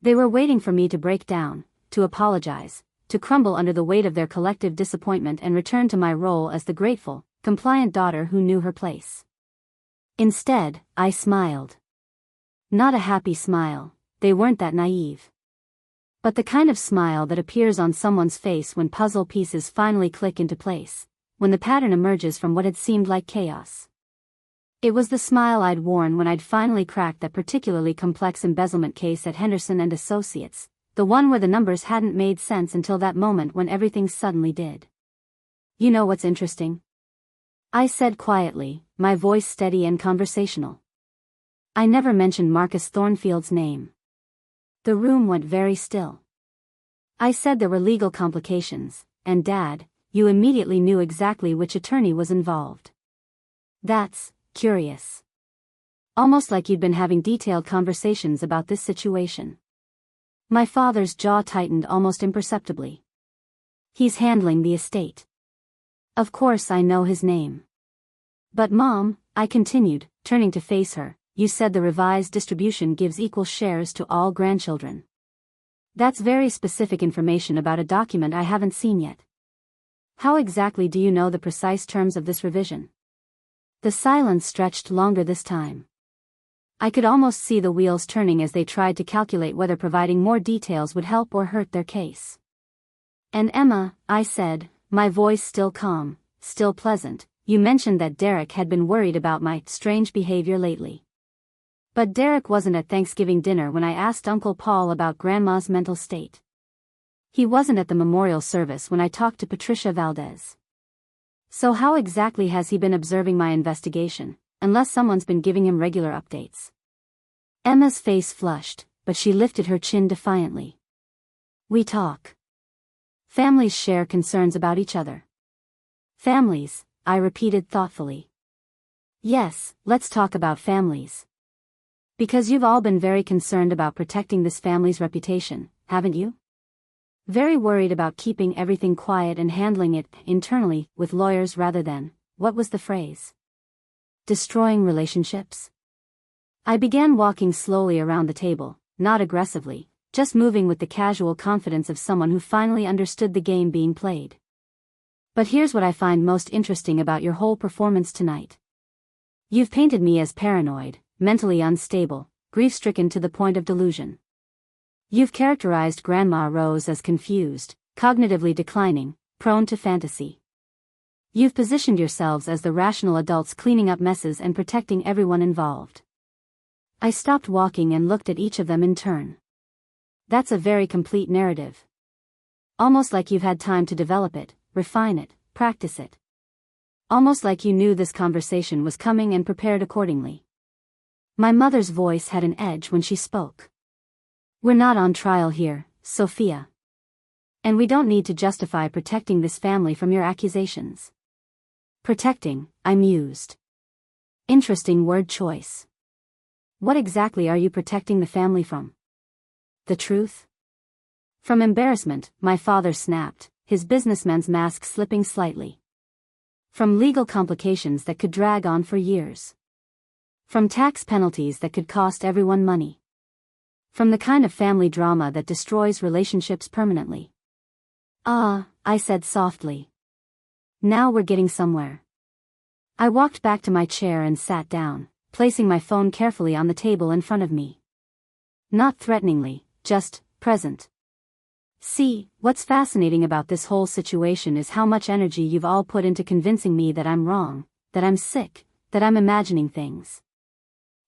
They were waiting for me to break down, to apologize, to crumble under the weight of their collective disappointment and return to my role as the grateful, compliant daughter who knew her place. Instead, I smiled. Not a happy smile, they weren't that naive. But the kind of smile that appears on someone's face when puzzle pieces finally click into place, when the pattern emerges from what had seemed like chaos. It was the smile I'd worn when I'd finally cracked that particularly complex embezzlement case at Henderson and Associates, the one where the numbers hadn't made sense until that moment when everything suddenly did. You know what's interesting? I said quietly, my voice steady and conversational. I never mentioned Marcus Thornfield's name. The room went very still. I said there were legal complications, and Dad, you immediately knew exactly which attorney was involved. That's curious. Almost like you'd been having detailed conversations about this situation. My father's jaw tightened almost imperceptibly. He's handling the estate. Of course I know his name. But Mom, I continued, turning to face her, you said the revised distribution gives equal shares to all grandchildren. That's very specific information about a document I haven't seen yet. How exactly do you know the precise terms of this revision? The silence stretched longer this time. I could almost see the wheels turning as they tried to calculate whether providing more details would help or hurt their case. And Emma, I said, my voice still calm, still pleasant, you mentioned that Derek had been worried about my strange behavior lately. But Derek wasn't at Thanksgiving dinner when I asked Uncle Paul about Grandma's mental state. He wasn't at the memorial service when I talked to Patricia Valdez. So how exactly has he been observing my investigation, unless someone's been giving him regular updates? Emma's face flushed, but she lifted her chin defiantly. We talk. Families share concerns about each other. Families, I repeated thoughtfully. Yes, let's talk about families. Because you've all been very concerned about protecting this family's reputation, haven't you? Very worried about keeping everything quiet and handling it internally with lawyers rather than, what was the phrase? Destroying relationships? I began walking slowly around the table, not aggressively, just moving with the casual confidence of someone who finally understood the game being played. But here's what I find most interesting about your whole performance tonight. You've painted me as paranoid, mentally unstable, grief-stricken to the point of delusion. You've characterized Grandma Rose as confused, cognitively declining, prone to fantasy. You've positioned yourselves as the rational adults cleaning up messes and protecting everyone involved. I stopped walking and looked at each of them in turn. That's a very complete narrative. Almost like you've had time to develop it, refine it, practice it. Almost like you knew this conversation was coming and prepared accordingly. My mother's voice had an edge when she spoke. We're not on trial here, Sophia. And we don't need to justify protecting this family from your accusations. Protecting, I mused. Interesting word choice. What exactly are you protecting the family from? The truth? From embarrassment, my father snapped, his businessman's mask slipping slightly. From legal complications that could drag on for years. From tax penalties that could cost everyone money. From the kind of family drama that destroys relationships permanently. Ah, I said softly. Now we're getting somewhere. I walked back to my chair and sat down, placing my phone carefully on the table in front of me. Not threateningly, just present. See, what's fascinating about this whole situation is how much energy you've all put into convincing me that I'm wrong, that I'm sick, that I'm imagining things.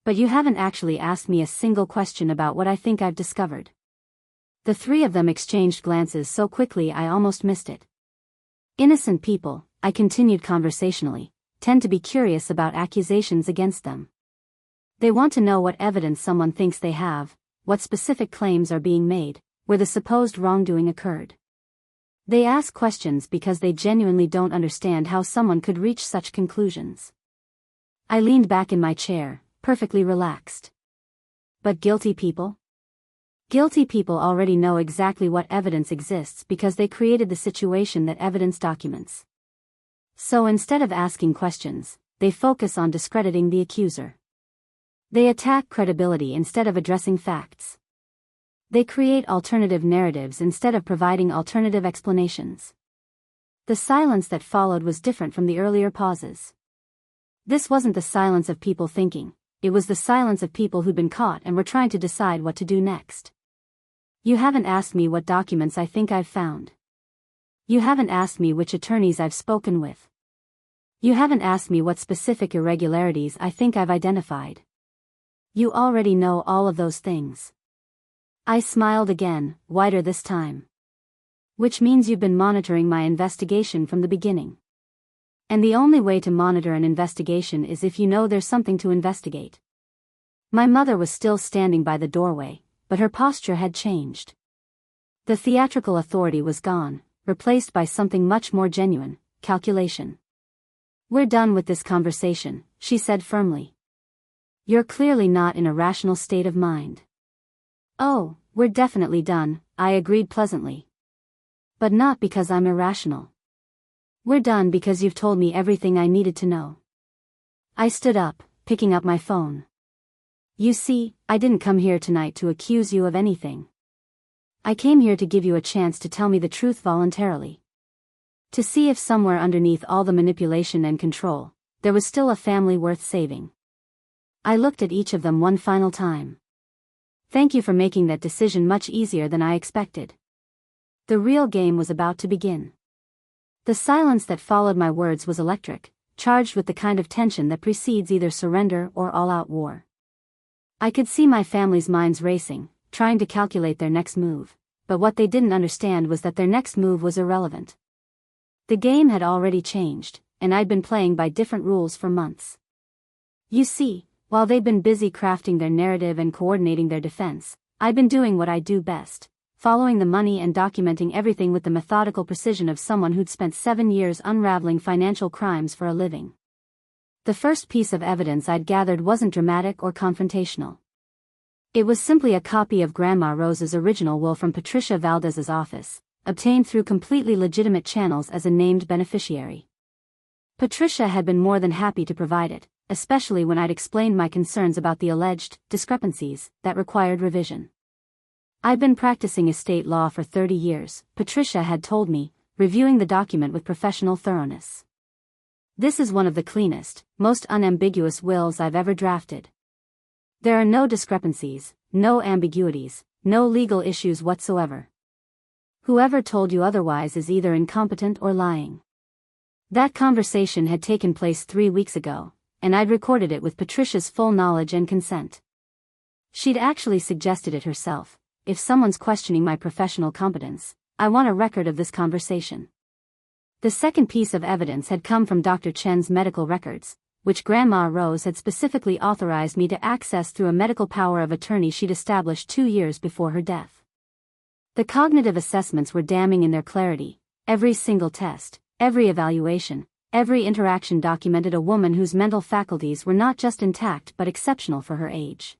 But you haven't actually asked me a single question about what I think I've discovered. The three of them exchanged glances so quickly I almost missed it. Innocent people, I continued conversationally, tend to be curious about accusations against them. They want to know what evidence someone thinks they have, what specific claims are being made, where the supposed wrongdoing occurred. They ask questions because they genuinely don't understand how someone could reach such conclusions. I leaned back in my chair, perfectly relaxed. But guilty people? Guilty people already know exactly what evidence exists because they created the situation that evidence documents. So instead of asking questions, they focus on discrediting the accuser. They attack credibility instead of addressing facts. They create alternative narratives instead of providing alternative explanations. The silence that followed was different from the earlier pauses. This wasn't the silence of people thinking. It was the silence of people who'd been caught and were trying to decide what to do next. You haven't asked me what documents I think I've found. You haven't asked me which attorneys I've spoken with. You haven't asked me what specific irregularities I think I've identified. You already know all of those things. I smiled again, wider this time. Which means you've been monitoring my investigation from the beginning. And the only way to monitor an investigation is if you know there's something to investigate. My mother was still standing by the doorway, but her posture had changed. The theatrical authority was gone, replaced by something much more genuine, calculation. We're done with this conversation, she said firmly. You're clearly not in a rational state of mind. Oh, we're definitely done, I agreed pleasantly. But not because I'm irrational. We're done because you've told me everything I needed to know. I stood up, picking up my phone. You see, I didn't come here tonight to accuse you of anything. I came here to give you a chance to tell me the truth voluntarily. To see if somewhere underneath all the manipulation and control, there was still a family worth saving. I looked at each of them one final time. Thank you for making that decision much easier than I expected. The real game was about to begin. The silence that followed my words was electric, charged with the kind of tension that precedes either surrender or all-out war. I could see my family's minds racing, trying to calculate their next move, but what they didn't understand was that their next move was irrelevant. The game had already changed, and I'd been playing by different rules for months. You see, while they'd been busy crafting their narrative and coordinating their defense, I'd been doing what I do best, following the money and documenting everything with the methodical precision of someone who'd spent 7 years unraveling financial crimes for a living. The first piece of evidence I'd gathered wasn't dramatic or confrontational. It was simply a copy of Grandma Rose's original will from Patricia Valdez's office, obtained through completely legitimate channels as a named beneficiary. Patricia had been more than happy to provide it, especially when I'd explained my concerns about the alleged discrepancies that required revision. I'd been practicing estate law for 30 years, Patricia had told me, reviewing the document with professional thoroughness. This is one of the cleanest, most unambiguous wills I've ever drafted. There are no discrepancies, no ambiguities, no legal issues whatsoever. Whoever told you otherwise is either incompetent or lying. That conversation had taken place 3 weeks ago, and I'd recorded it with Patricia's full knowledge and consent. She'd actually suggested it herself. If someone's questioning my professional competence, I want a record of this conversation. The second piece of evidence had come from Dr. Chen's medical records, which Grandma Rose had specifically authorized me to access through a medical power of attorney she'd established 2 years before her death. The cognitive assessments were damning in their clarity. Every single test, every evaluation, every interaction documented a woman whose mental faculties were not just intact but exceptional for her age.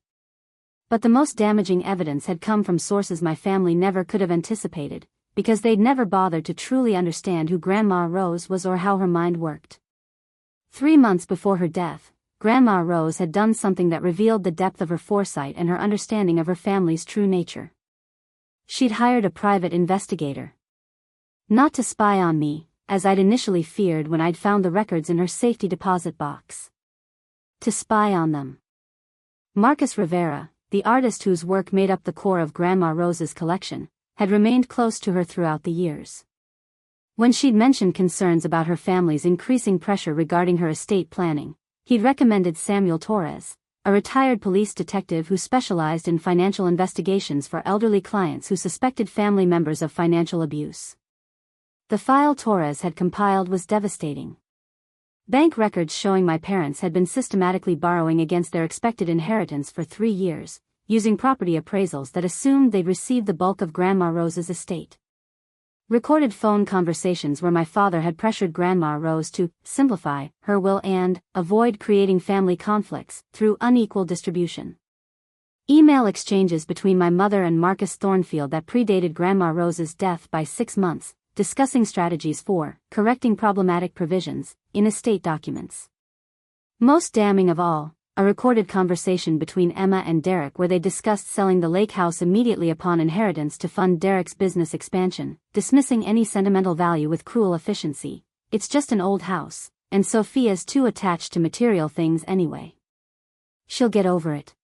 But the most damaging evidence had come from sources my family never could have anticipated, because they'd never bothered to truly understand who Grandma Rose was or how her mind worked. 3 months before her death, Grandma Rose had done something that revealed the depth of her foresight and her understanding of her family's true nature. She'd hired a private investigator. Not to spy on me, as I'd initially feared when I'd found the records in her safety deposit box. To spy on them. Marcus Rivera, the artist whose work made up the core of Grandma Rose's collection, had remained close to her throughout the years. When she'd mentioned concerns about her family's increasing pressure regarding her estate planning, he'd recommended Samuel Torres, a retired police detective who specialized in financial investigations for elderly clients who suspected family members of financial abuse. The file Torres had compiled was devastating. Bank records showing my parents had been systematically borrowing against their expected inheritance for 3 years, using property appraisals that assumed they'd received the bulk of Grandma Rose's estate. Recorded phone conversations where my father had pressured Grandma Rose to simplify her will and avoid creating family conflicts through unequal distribution. Email exchanges between my mother and Marcus Thornfield that predated Grandma Rose's death by 6 months, discussing strategies for correcting problematic provisions in estate documents. Most damning of all, a recorded conversation between Emma and Derek where they discussed selling the lake house immediately upon inheritance to fund Derek's business expansion, dismissing any sentimental value with cruel efficiency. It's just an old house, and Sophia's too attached to material things anyway. She'll get over it.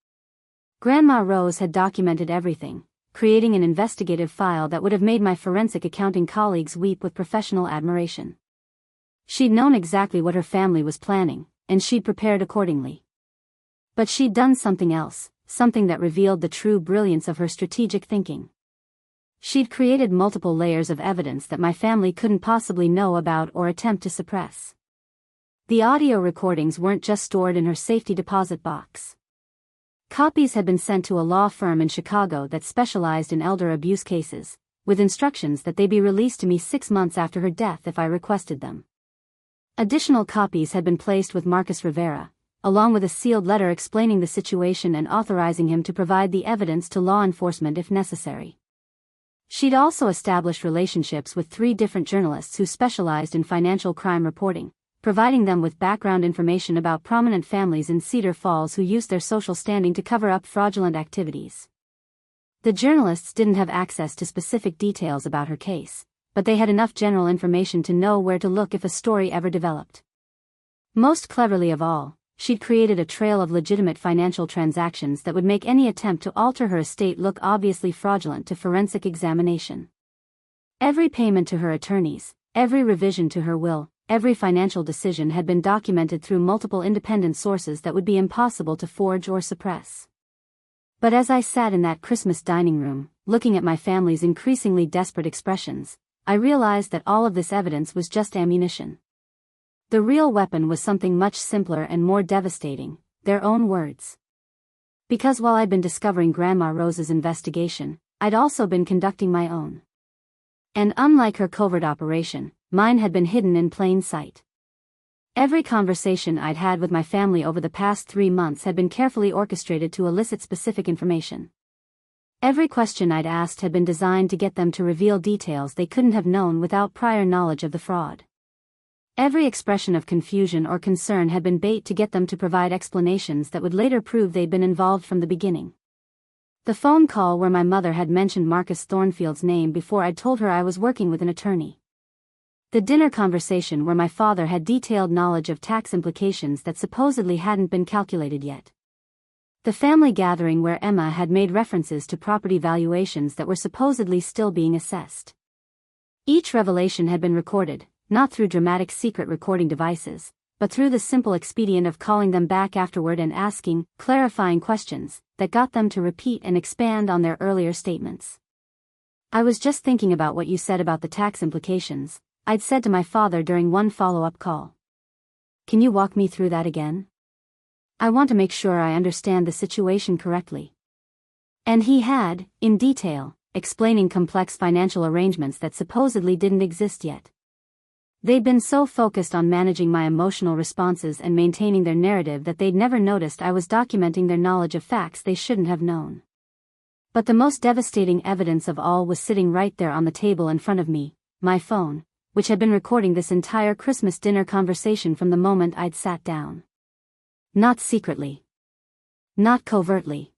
Grandma Rose had documented everything, creating an investigative file that would have made my forensic accounting colleagues weep with professional admiration. She'd known exactly what her family was planning, and she'd prepared accordingly. But she'd done something else, something that revealed the true brilliance of her strategic thinking. She'd created multiple layers of evidence that my family couldn't possibly know about or attempt to suppress. The audio recordings weren't just stored in her safety deposit box. Copies had been sent to a law firm in Chicago that specialized in elder abuse cases, with instructions that they be released to me 6 months after her death if I requested them. Additional copies had been placed with Marcus Rivera, along with a sealed letter explaining the situation and authorizing him to provide the evidence to law enforcement if necessary. She'd also established relationships with 3 different journalists who specialized in financial crime reporting, providing them with background information about prominent families in Cedar Falls who used their social standing to cover up fraudulent activities. The journalists didn't have access to specific details about her case, but they had enough general information to know where to look if a story ever developed. Most cleverly of all, she'd created a trail of legitimate financial transactions that would make any attempt to alter her estate look obviously fraudulent to forensic examination. Every payment to her attorneys, every revision to her will, every financial decision had been documented through multiple independent sources that would be impossible to forge or suppress. But as I sat in that Christmas dining room, looking at my family's increasingly desperate expressions, I realized that all of this evidence was just ammunition. The real weapon was something much simpler and more devastating, their own words. Because while I'd been discovering Grandma Rose's investigation, I'd also been conducting my own. And unlike her covert operation, mine had been hidden in plain sight. Every conversation I'd had with my family over the past 3 months had been carefully orchestrated to elicit specific information. Every question I'd asked had been designed to get them to reveal details they couldn't have known without prior knowledge of the fraud. Every expression of confusion or concern had been bait to get them to provide explanations that would later prove they'd been involved from the beginning. The phone call where my mother had mentioned Marcus Thornfield's name before I'd told her I was working with an attorney. The dinner conversation where my father had detailed knowledge of tax implications that supposedly hadn't been calculated yet. The family gathering where Emma had made references to property valuations that were supposedly still being assessed. Each revelation had been recorded, not through dramatic secret recording devices, but through the simple expedient of calling them back afterward and asking clarifying questions that got them to repeat and expand on their earlier statements. "I was just thinking about what you said about the tax implications," I'd said to my father during one follow-up call. "Can you walk me through that again? I want to make sure I understand the situation correctly." And he had, in detail, explaining complex financial arrangements that supposedly didn't exist yet. They'd been so focused on managing my emotional responses and maintaining their narrative that they'd never noticed I was documenting their knowledge of facts they shouldn't have known. But the most devastating evidence of all was sitting right there on the table in front of me, my phone, which had been recording this entire Christmas dinner conversation from the moment I'd sat down. Not secretly. Not covertly.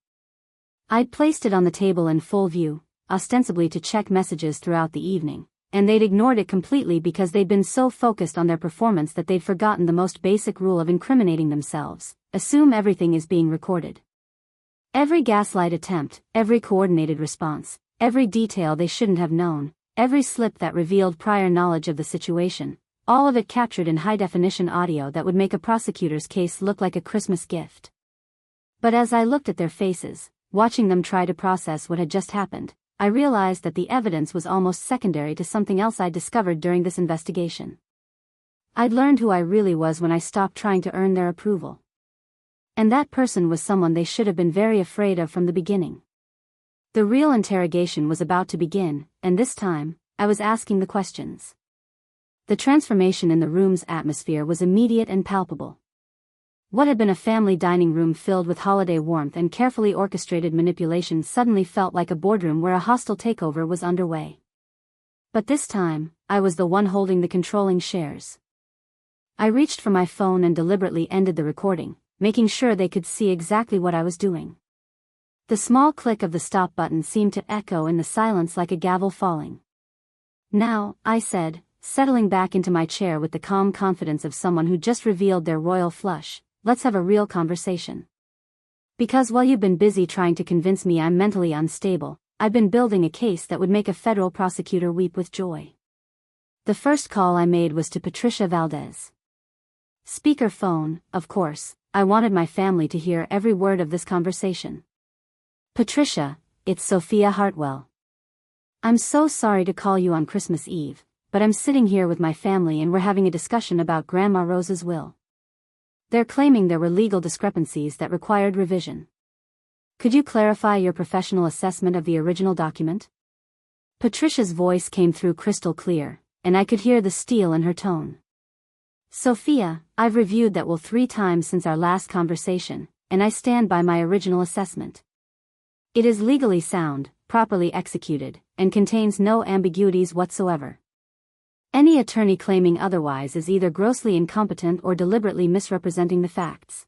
I'd placed it on the table in full view, ostensibly to check messages throughout the evening, and they'd ignored it completely because they'd been so focused on their performance that they'd forgotten the most basic rule of incriminating themselves: assume everything is being recorded. Every gaslight attempt, every coordinated response, every detail they shouldn't have known, every slip that revealed prior knowledge of the situation, all of it captured in high-definition audio that would make a prosecutor's case look like a Christmas gift. But as I looked at their faces, watching them try to process what had just happened, I realized that the evidence was almost secondary to something else I'd discovered during this investigation. I'd learned who I really was when I stopped trying to earn their approval. And that person was someone they should have been very afraid of from the beginning. The real interrogation was about to begin, and this time, I was asking the questions. The transformation in the room's atmosphere was immediate and palpable. What had been a family dining room filled with holiday warmth and carefully orchestrated manipulation suddenly felt like a boardroom where a hostile takeover was underway. But this time, I was the one holding the controlling shares. I reached for my phone and deliberately ended the recording, making sure they could see exactly what I was doing. The small click of the stop button seemed to echo in the silence like a gavel falling. "Now," I said, settling back into my chair with the calm confidence of someone who just revealed their royal flush, "let's have a real conversation. Because while you've been busy trying to convince me I'm mentally unstable, I've been building a case that would make a federal prosecutor weep with joy." The first call I made was to Patricia Valdez. Speaker phone, of course. I wanted my family to hear every word of this conversation. "Patricia, it's Sophia Hartwell. I'm so sorry to call you on Christmas Eve, but I'm sitting here with my family and we're having a discussion about Grandma Rose's will. They're claiming there were legal discrepancies that required revision. Could you clarify your professional assessment of the original document?" Patricia's voice came through crystal clear, and I could hear the steel in her tone. "Sophia, I've reviewed that will 3 times since our last conversation, and I stand by my original assessment. It is legally sound, properly executed, and contains no ambiguities whatsoever. Any attorney claiming otherwise is either grossly incompetent or deliberately misrepresenting the facts."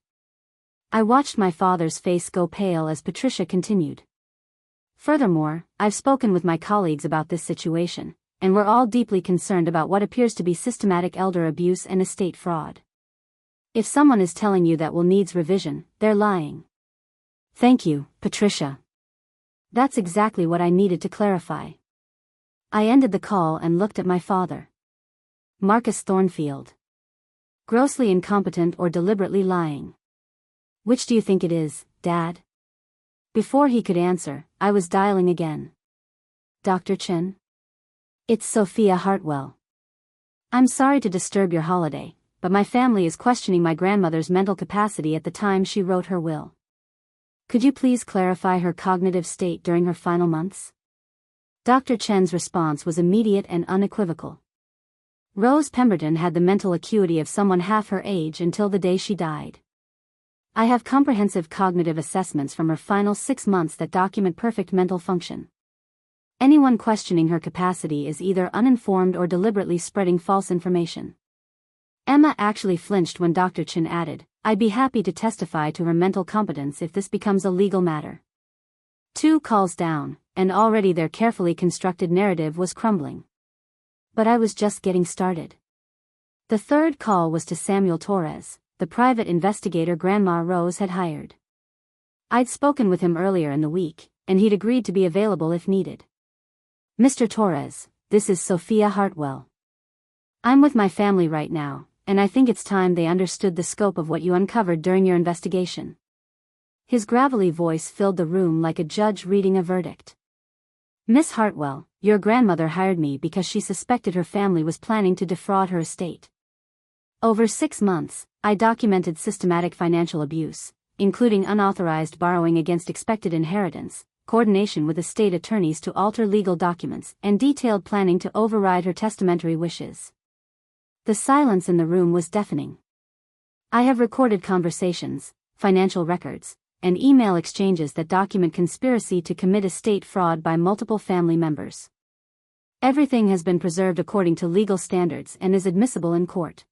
I watched my father's face go pale as Patricia continued. "Furthermore, I've spoken with my colleagues about this situation, and we're all deeply concerned about what appears to be systematic elder abuse and estate fraud. If someone is telling you that will needs revision, they're lying." "Thank you, Patricia. That's exactly what I needed to clarify." I ended the call and looked at my father. Marcus Thornfield. Grossly incompetent or deliberately lying. "Which do you think it is, Dad?" Before he could answer, I was dialing again. "Dr. Chen? It's Sophia Hartwell. I'm sorry to disturb your holiday, but my family is questioning my grandmother's mental capacity at the time she wrote her will. Could you please clarify her cognitive state during her final months?" Dr. Chen's response was immediate and unequivocal. Rose Pemberton had the mental acuity of someone half her age until the day she died. I have comprehensive cognitive assessments from her final 6 months that document perfect mental function. Anyone questioning her capacity is either uninformed or deliberately spreading false information. Emma actually flinched when Dr. Chen added, "I'd be happy to testify to her mental competence if this becomes a legal matter." 2 calls down, and already their carefully constructed narrative was crumbling. But I was just getting started. The 3rd call was to Samuel Torres, the private investigator Grandma Rose had hired. I'd spoken with him earlier in the week, and he'd agreed to be available if needed. "Mr. Torres, this is Sophia Hartwell. I'm with my family right now, and I think it's time they understood the scope of what you uncovered during your investigation." His gravelly voice filled the room like a judge reading a verdict. "Miss Hartwell, your grandmother hired me because she suspected her family was planning to defraud her estate. Over 6 months, I documented systematic financial abuse, including unauthorized borrowing against expected inheritance, coordination with estate attorneys to alter legal documents, and detailed planning to override her testamentary wishes." The silence in the room was deafening. "I have recorded conversations, financial records, and email exchanges that document conspiracy to commit estate fraud by multiple family members. Everything has been preserved according to legal standards and is admissible in court."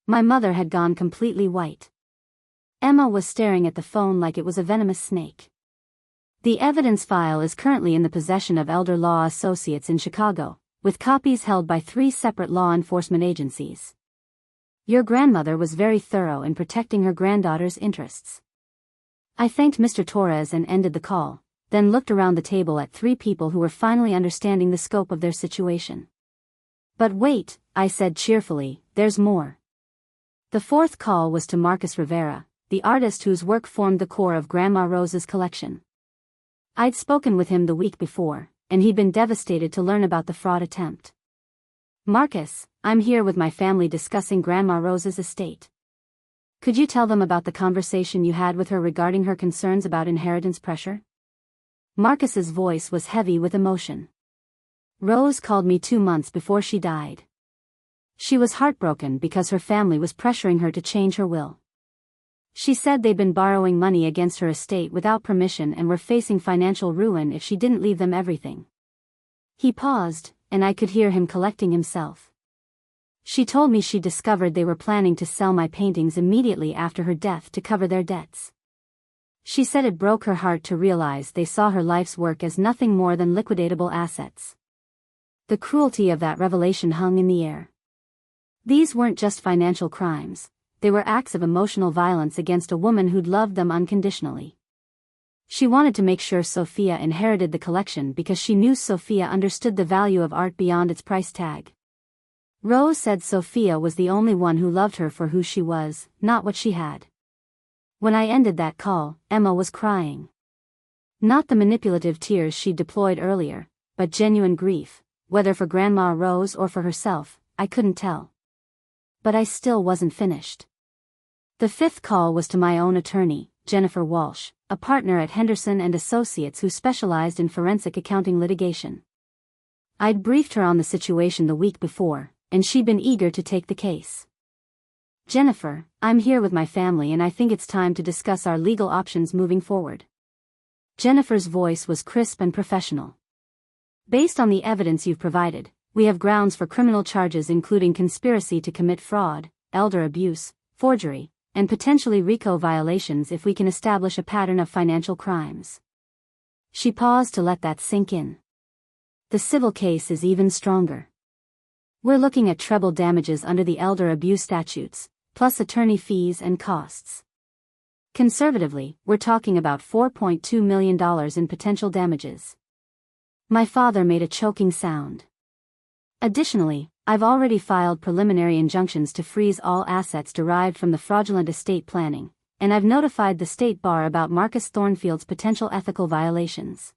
My mother had gone completely white. Emma was staring at the phone like it was a venomous snake. "The evidence file is currently in the possession of Elder Law Associates in Chicago, with copies held by 3 separate law enforcement agencies. Your grandmother was very thorough in protecting her granddaughter's interests." I thanked Mr. Torres and ended the call, then looked around the table at 3 people who were finally understanding the scope of their situation. "But wait," I said cheerfully, "there's more." The 4th call was to Marcus Rivera, the artist whose work formed the core of Grandma Rose's collection. I'd spoken with him the week before, and he'd been devastated to learn about the fraud attempt. "Marcus, I'm here with my family discussing Grandma Rose's estate. Could you tell them about the conversation you had with her regarding her concerns about inheritance pressure?" Marcus's voice was heavy with emotion. "Rose called me 2 months before she died. She was heartbroken because her family was pressuring her to change her will. She said they'd been borrowing money against her estate without permission and were facing financial ruin if she didn't leave them everything." He paused, and I could hear him collecting himself. "She told me she discovered they were planning to sell my paintings immediately after her death to cover their debts. She said it broke her heart to realize they saw her life's work as nothing more than liquidatable assets." The cruelty of that revelation hung in the air. These weren't just financial crimes. They were acts of emotional violence against a woman who'd loved them unconditionally. She wanted to make sure Sophia inherited the collection because she knew Sophia understood the value of art beyond its price tag. Rose said Sophia was the only one who loved her for who she was, not what she had. When I ended that call, Emma was crying. Not the manipulative tears she'd deployed earlier, but genuine grief, whether for Grandma Rose or for herself, I couldn't tell. But I still wasn't finished. The 5th call was to my own attorney, Jennifer Walsh, a partner at Henderson and Associates who specialized in forensic accounting litigation. I'd briefed her on the situation the week before, and she'd been eager to take the case. "Jennifer, I'm here with my family and I think it's time to discuss our legal options moving forward." Jennifer's voice was crisp and professional. "Based on the evidence you've provided, we have grounds for criminal charges including conspiracy to commit fraud, elder abuse, forgery, and potentially RICO violations if we can establish a pattern of financial crimes." She paused to let that sink in. "The civil case is even stronger. We're looking at treble damages under the elder abuse statutes, plus attorney fees and costs. Conservatively, we're talking about $4.2 million in potential damages." My father made a choking sound. "Additionally, I've already filed preliminary injunctions to freeze all assets derived from the fraudulent estate planning, and I've notified the State Bar about Marcus Thornfield's potential ethical violations."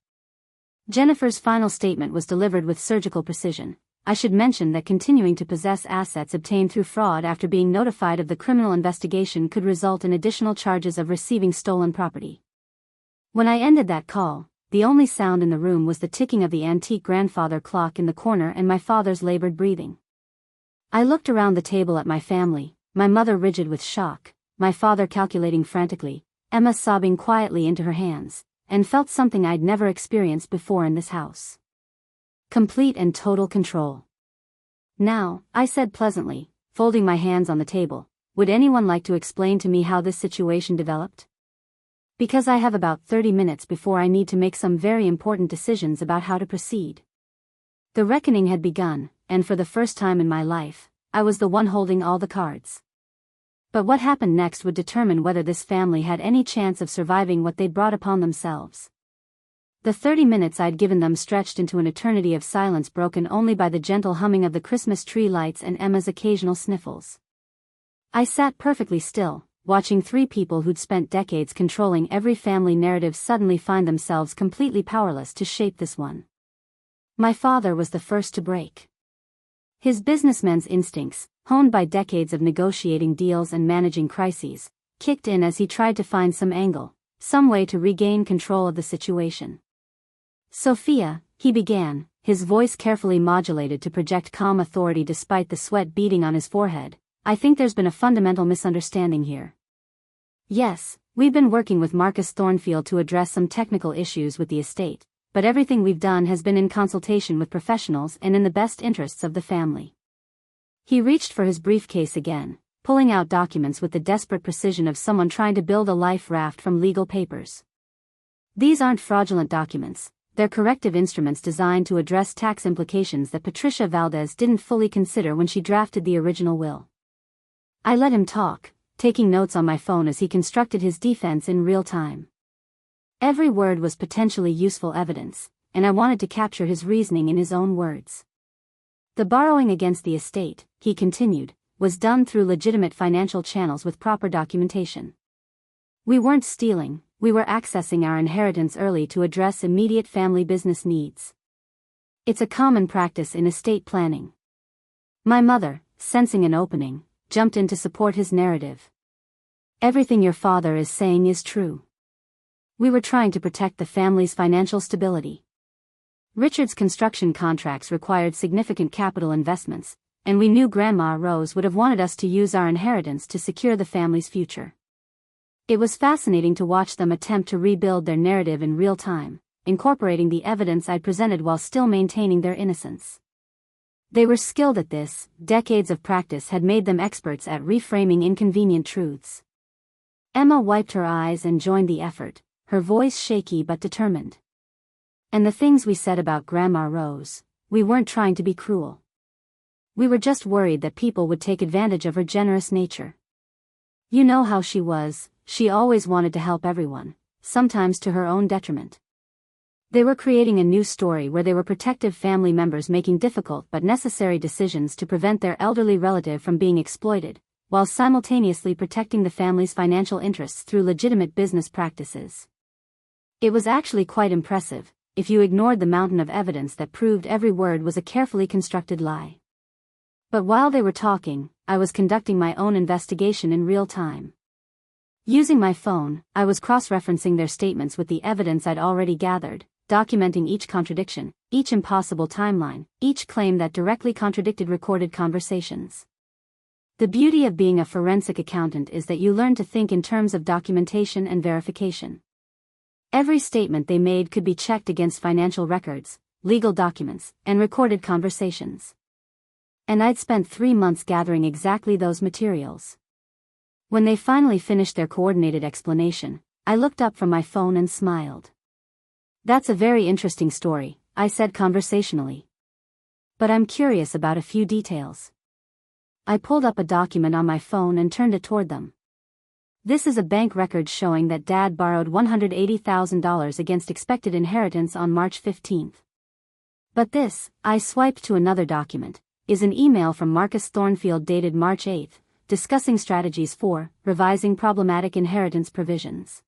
Jennifer's final statement was delivered with surgical precision. I should mention that continuing to possess assets obtained through fraud after being notified of the criminal investigation could result in additional charges of receiving stolen property. When I ended that call, the only sound in the room was the ticking of the antique grandfather clock in the corner and my father's labored breathing. I looked around the table at my family, my mother rigid with shock, my father calculating frantically, Emma sobbing quietly into her hands, and felt something I'd never experienced before in this house. Complete and total control. "Now," I said pleasantly, folding my hands on the table, "would anyone like to explain to me how this situation developed? Because I have about 30 minutes before I need to make some very important decisions about how to proceed." The reckoning had begun, and for the first time in my life, I was the one holding all the cards. But what happened next would determine whether this family had any chance of surviving what they'd brought upon themselves. The 30 minutes I'd given them stretched into an eternity of silence broken only by the gentle humming of the Christmas tree lights and Emma's occasional sniffles. I sat perfectly still, watching three people who'd spent decades controlling every family narrative suddenly find themselves completely powerless to shape this one. My father was the first to break. His businessman's instincts, honed by decades of negotiating deals and managing crises, kicked in as he tried to find some angle, some way to regain control of the situation. "Sophia," he began, his voice carefully modulated to project calm authority despite the sweat beading on his forehead, "I think there's been a fundamental misunderstanding here. Yes, we've been working with Marcus Thornfield to address some technical issues with the estate, but everything we've done has been in consultation with professionals and in the best interests of the family." He reached for his briefcase again, pulling out documents with the desperate precision of someone trying to build a life raft from legal papers. "These aren't fraudulent documents. They're corrective instruments designed to address tax implications that Patricia Valdez didn't fully consider when she drafted the original will." I let him talk, taking notes on my phone as he constructed his defense in real time. Every word was potentially useful evidence, and I wanted to capture his reasoning in his own words. "The borrowing against the estate," he continued, "was done through legitimate financial channels with proper documentation. We weren't stealing, we were accessing our inheritance early to address immediate family business needs. It's a common practice in estate planning." My mother, sensing an opening, jumped in to support his narrative. "Everything your father is saying is true. We were trying to protect the family's financial stability. Richard's construction contracts required significant capital investments, and we knew Grandma Rose would have wanted us to use our inheritance to secure the family's future. It was fascinating to watch them attempt to rebuild their narrative in real time, incorporating the evidence I'd presented while still maintaining their innocence. They were skilled at this, decades of practice had made them experts at reframing inconvenient truths." Emma wiped her eyes and joined the effort, her voice shaky but determined. "And the things we said about Grandma Rose, we weren't trying to be cruel. We were just worried that people would take advantage of her generous nature. You know how she was, she always wanted to help everyone, sometimes to her own detriment. They were creating a new story where they were protective family members making difficult but necessary decisions to prevent their elderly relative from being exploited, while simultaneously protecting the family's financial interests through legitimate business practices. It was actually quite impressive, if you ignored the mountain of evidence that proved every word was a carefully constructed lie." But while they were talking, I was conducting my own investigation in real time. Using my phone, I was cross-referencing their statements with the evidence I'd already gathered, documenting each contradiction, each impossible timeline, each claim that directly contradicted recorded conversations. The beauty of being a forensic accountant is that you learn to think in terms of documentation and verification. Every statement they made could be checked against financial records, legal documents, and recorded conversations. And I'd spent 3 months gathering exactly those materials. When they finally finished their coordinated explanation, I looked up from my phone and smiled. "That's a very interesting story," I said conversationally. "But I'm curious about a few details." I pulled up a document on my phone and turned it toward them. "This is a bank record showing that Dad borrowed $180,000 against expected inheritance on March 15th. But this," I swiped to another document, "is an email from Marcus Thornfield dated March 8th, discussing strategies for revising problematic inheritance provisions."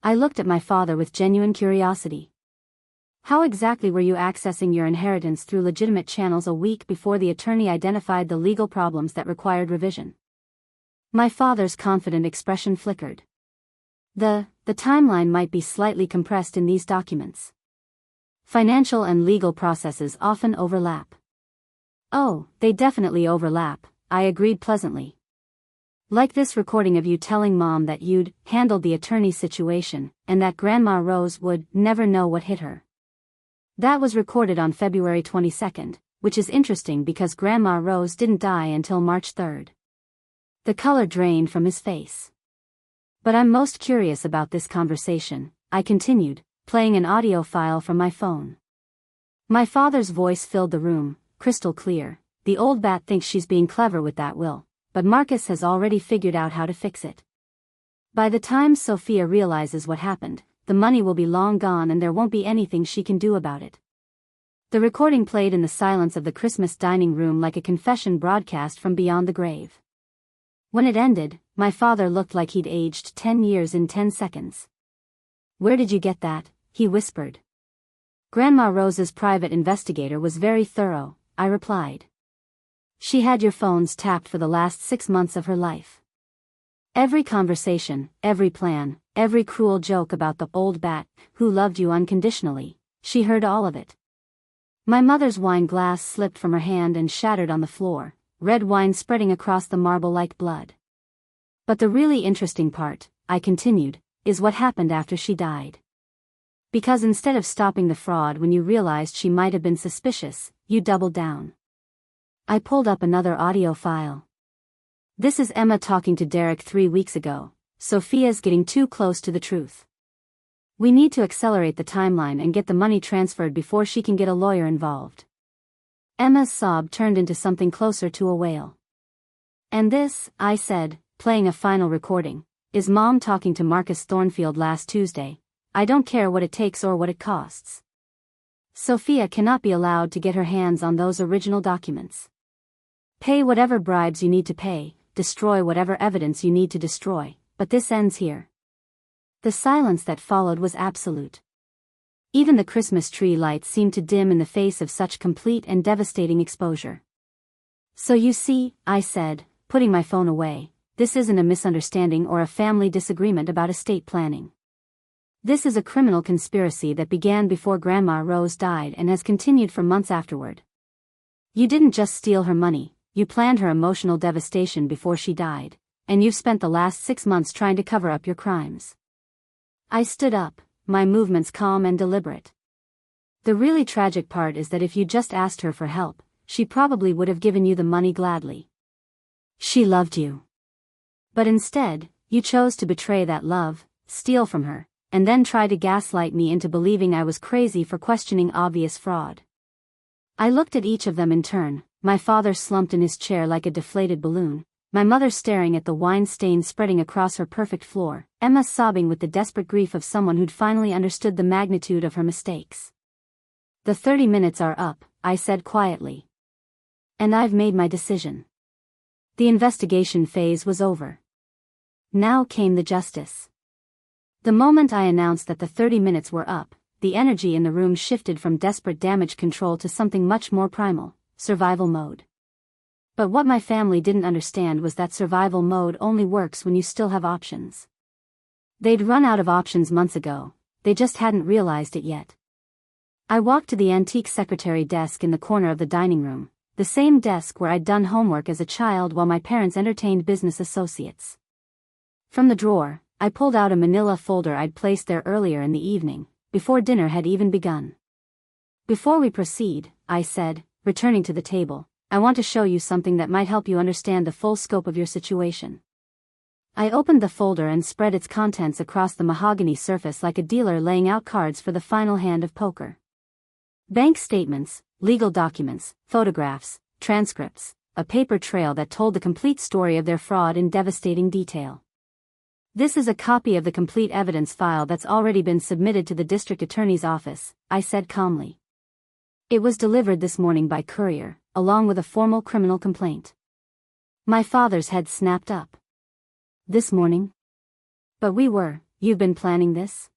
I looked at my father with genuine curiosity. "How exactly were you accessing your inheritance through legitimate channels a week before the attorney identified the legal problems that required revision?" My father's confident expression flickered. The the timeline might be slightly compressed in these documents. Financial and legal processes often overlap. Oh, they definitely overlap, I agreed pleasantly. Like this recording of you telling Mom that you'd handled the attorney situation, and that Grandma Rose would never know what hit her. That was recorded on February 22nd, which is interesting because Grandma Rose didn't die until March 3rd. The color drained from his face. But I'm most curious about this conversation, I continued, playing an audio file from my phone. My father's voice filled the room, crystal clear. The old bat thinks she's being clever with that will, but Marcus has already figured out how to fix it. By the time Sophia realizes what happened, the money will be long gone and there won't be anything she can do about it. The recording played in the silence of the Christmas dining room like a confession broadcast from beyond the grave. When it ended, my father looked like he'd aged 10 years in 10 seconds. "Where did you get that?" he whispered. "Grandma Rose's private investigator was very thorough," I replied. "She had your phones tapped for the last 6 months of her life. Every conversation, every plan, every cruel joke about the old bat who loved you unconditionally, she heard all of it." My mother's wine glass slipped from her hand and shattered on the floor, red wine spreading across the marble like blood. "But the really interesting part," I continued, "is what happened after she died. Because instead of stopping the fraud when you realized she might have been suspicious, you doubled down." I pulled up another audio file. "This is Emma talking to Derek 3 weeks ago. Sophia's getting too close to the truth. We need to accelerate the timeline and get the money transferred before she can get a lawyer involved." Emma's sob turned into something closer to a wail. "And this," I said, playing a final recording, "is Mom talking to Marcus Thornfield last Tuesday. I don't care what it takes or what it costs. Sophia cannot be allowed to get her hands on those original documents. Pay whatever bribes you need to pay, destroy whatever evidence you need to destroy, but this ends here." The silence that followed was absolute. Even the Christmas tree lights seemed to dim in the face of such complete and devastating exposure. "So you see," I said, putting my phone away, "this isn't a misunderstanding or a family disagreement about estate planning. This is a criminal conspiracy that began before Grandma Rose died and has continued for months afterward. You didn't just steal her money, you planned her emotional devastation before she died, and you've spent the last 6 months trying to cover up your crimes." I stood up, my movements calm and deliberate. "The really tragic part is that if you just asked her for help, she probably would have given you the money gladly. She loved you. But instead, you chose to betray that love, steal from her, and then try to gaslight me into believing I was crazy for questioning obvious fraud." I looked at each of them in turn, my father slumped in his chair like a deflated balloon, my mother staring at the wine stain spreading across her perfect floor, Emma sobbing with the desperate grief of someone who'd finally understood the magnitude of her mistakes. "The 30 minutes are up," I said quietly. "And I've made my decision." The investigation phase was over. Now came the justice. The moment I announced that the 30 minutes were up, the energy in the room shifted from desperate damage control to something much more primal, survival mode. But what my family didn't understand was that survival mode only works when you still have options. They'd run out of options months ago, they just hadn't realized it yet. I walked to the antique secretary desk in the corner of the dining room, the same desk where I'd done homework as a child while my parents entertained business associates. From the drawer, I pulled out a manila folder I'd placed there earlier in the evening, before dinner had even begun. "Before we proceed," I said, returning to the table, "I want to show you something that might help you understand the full scope of your situation." I opened the folder and spread its contents across the mahogany surface like a dealer laying out cards for the final hand of poker. Bank statements, legal documents, photographs, transcripts, a paper trail that told the complete story of their fraud in devastating detail. "This is a copy of the complete evidence file that's already been submitted to the district attorney's office," I said calmly. "It was delivered this morning by courier, along with a formal criminal complaint." My father's head snapped up. "This morning? But you've been planning this?"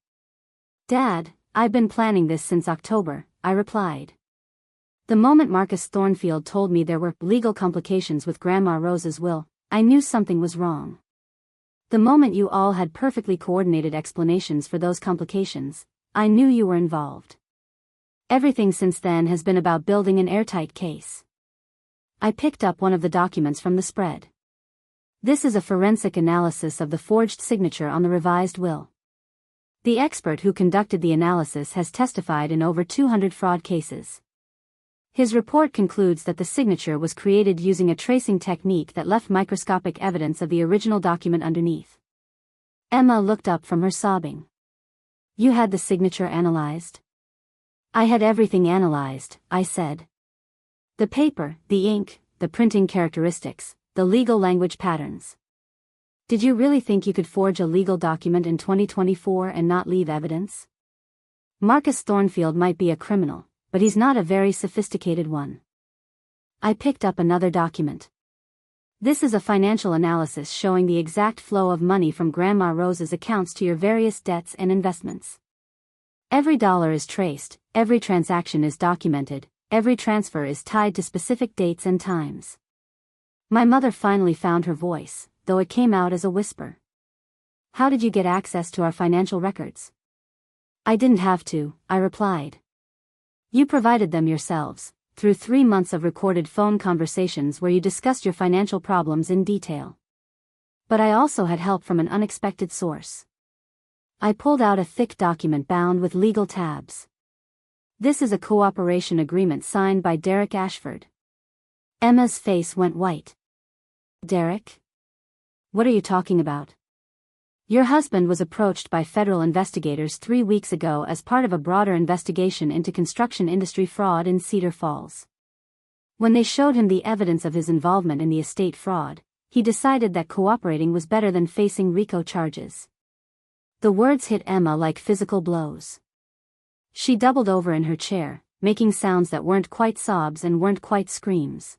"Dad, I've been planning this since October," I replied. "The moment Marcus Thornfield told me there were legal complications with Grandma Rose's will, I knew something was wrong. The moment you all had perfectly coordinated explanations for those complications, I knew you were involved. Everything since then has been about building an airtight case. I picked up one of the documents from the spread. This is a forensic analysis of the forged signature on the revised will. The expert who conducted the analysis has testified in over 200 fraud cases. His report concludes that the signature was created using a tracing technique that left microscopic evidence of the original document underneath. Emma looked up from her sobbing. You had the signature analyzed? I had everything analyzed, I said. The paper, the ink, the printing characteristics, the legal language patterns. Did you really think you could forge a legal document in 2024 and not leave evidence? Marcus Thornfield might be a criminal, but he's not a very sophisticated one. I picked up another document. This is a financial analysis showing the exact flow of money from Grandma Rose's accounts to your various debts and investments. Every dollar is traced, every transaction is documented, every transfer is tied to specific dates and times. My mother finally found her voice, though it came out as a whisper. How did you get access to our financial records? I didn't have to, I replied. You provided them yourselves, through 3 months of recorded phone conversations where you discussed your financial problems in detail. But I also had help from an unexpected source. I pulled out a thick document bound with legal tabs. This is a cooperation agreement signed by Derek Ashford. Emma's face went white. Derek? What are you talking about? Your husband was approached by federal investigators 3 weeks ago as part of a broader investigation into construction industry fraud in Cedar Falls. When they showed him the evidence of his involvement in the estate fraud, he decided that cooperating was better than facing RICO charges. The words hit Emma like physical blows. She doubled over in her chair, making sounds that weren't quite sobs and weren't quite screams.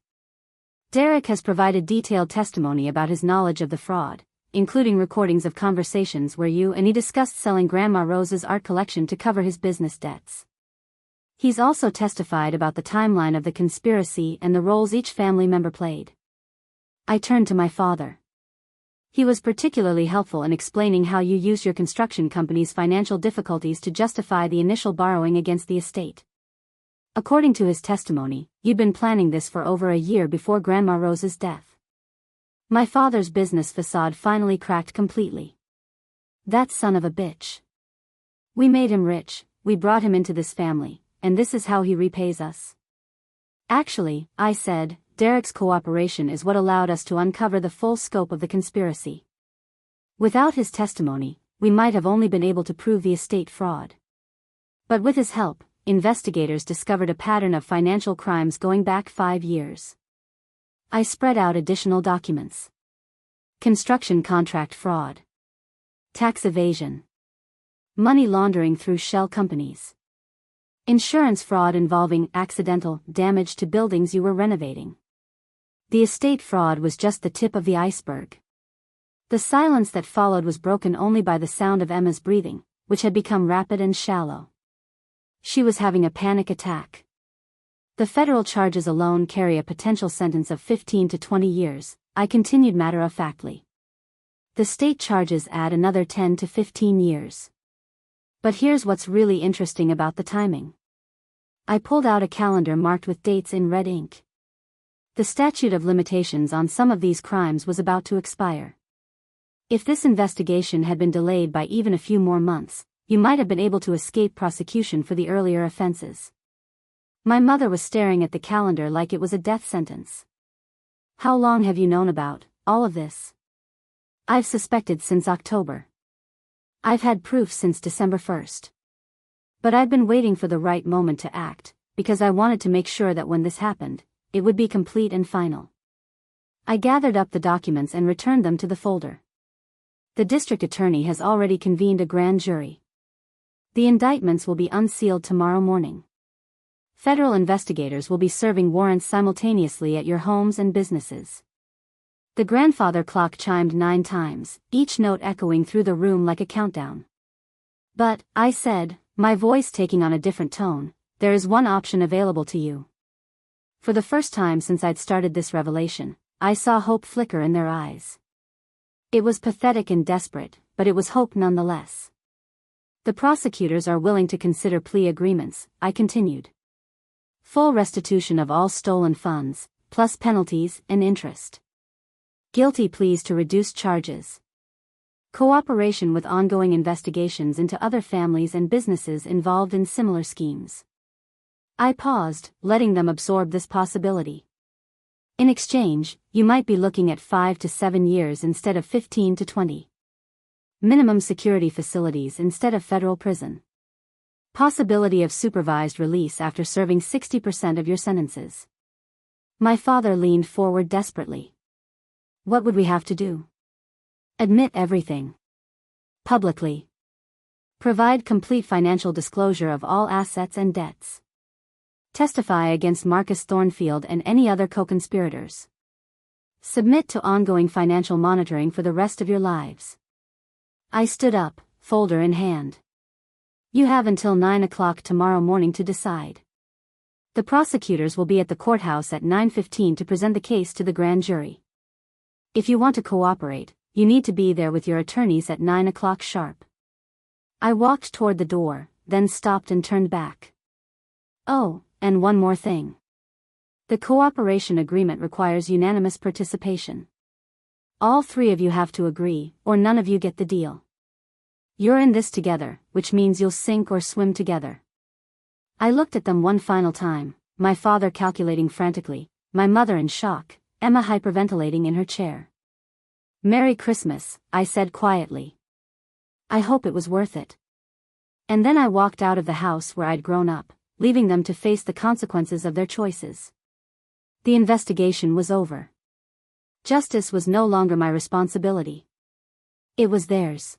Derek has provided detailed testimony about his knowledge of the fraud, including recordings of conversations where you and he discussed selling Grandma Rose's art collection to cover his business debts. He's also testified about the timeline of the conspiracy and the roles each family member played. I turned to my father. He was particularly helpful in explaining how you used your construction company's financial difficulties to justify the initial borrowing against the estate. According to his testimony, you'd been planning this for over a year before Grandma Rose's death. My father's business facade finally cracked completely. That son of a bitch. We made him rich, we brought him into this family, and this is how he repays us. Actually, I said, Derek's cooperation is what allowed us to uncover the full scope of the conspiracy. Without his testimony, we might have only been able to prove the estate fraud. But with his help, investigators discovered a pattern of financial crimes going back 5 years. I spread out additional documents. Construction contract fraud. Tax evasion. Money laundering through shell companies. Insurance fraud involving accidental damage to buildings you were renovating. The estate fraud was just the tip of the iceberg. The silence that followed was broken only by the sound of Emma's breathing, which had become rapid and shallow. She was having a panic attack. The federal charges alone carry a potential sentence of 15 to 20 years, I continued matter-of-factly. The state charges add another 10 to 15 years. But here's what's really interesting about the timing. I pulled out a calendar marked with dates in red ink. The statute of limitations on some of these crimes was about to expire. If this investigation had been delayed by even a few more months, you might have been able to escape prosecution for the earlier offenses. My mother was staring at the calendar like it was a death sentence. How long have you known about all of this? I've suspected since October. I've had proof since December 1st. But I've been waiting for the right moment to act, because I wanted to make sure that when this happened, it would be complete and final. I gathered up the documents and returned them to the folder. The district attorney has already convened a grand jury. The indictments will be unsealed tomorrow morning. Federal investigators will be serving warrants simultaneously at your homes and businesses. The grandfather clock chimed 9 times, each note echoing through the room like a countdown. But, I said, my voice taking on a different tone, there is one option available to you. For the first time since I'd started this revelation, I saw hope flicker in their eyes. It was pathetic and desperate, but it was hope nonetheless. The prosecutors are willing to consider plea agreements, I continued. Full restitution of all stolen funds, plus penalties and interest. Guilty pleas to reduced charges. Cooperation with ongoing investigations into other families and businesses involved in similar schemes. I paused, letting them absorb this possibility. In exchange, you might be looking at 5 to 7 years instead of 15 to 20. Minimum security facilities instead of federal prison. Possibility of supervised release after serving 60% of your sentences. My father leaned forward desperately. What would we have to do? Admit everything. Publicly. Provide complete financial disclosure of all assets and debts. Testify against Marcus Thornfield and any other co-conspirators. Submit to ongoing financial monitoring for the rest of your lives. I stood up, folder in hand. You have until 9 o'clock tomorrow morning to decide. The prosecutors will be at the courthouse at 9:15 to present the case to the grand jury. If you want to cooperate, you need to be there with your attorneys at 9 o'clock sharp. I walked toward the door, then stopped and turned back. Oh, and one more thing. The cooperation agreement requires unanimous participation. All 3 of you have to agree, or none of you get the deal. You're in this together, which means you'll sink or swim together. I looked at them one final time, my father calculating frantically, my mother in shock, Emma hyperventilating in her chair. Merry Christmas, I said quietly. I hope it was worth it. And then I walked out of the house where I'd grown up, leaving them to face the consequences of their choices. The investigation was over. Justice was no longer my responsibility. It was theirs.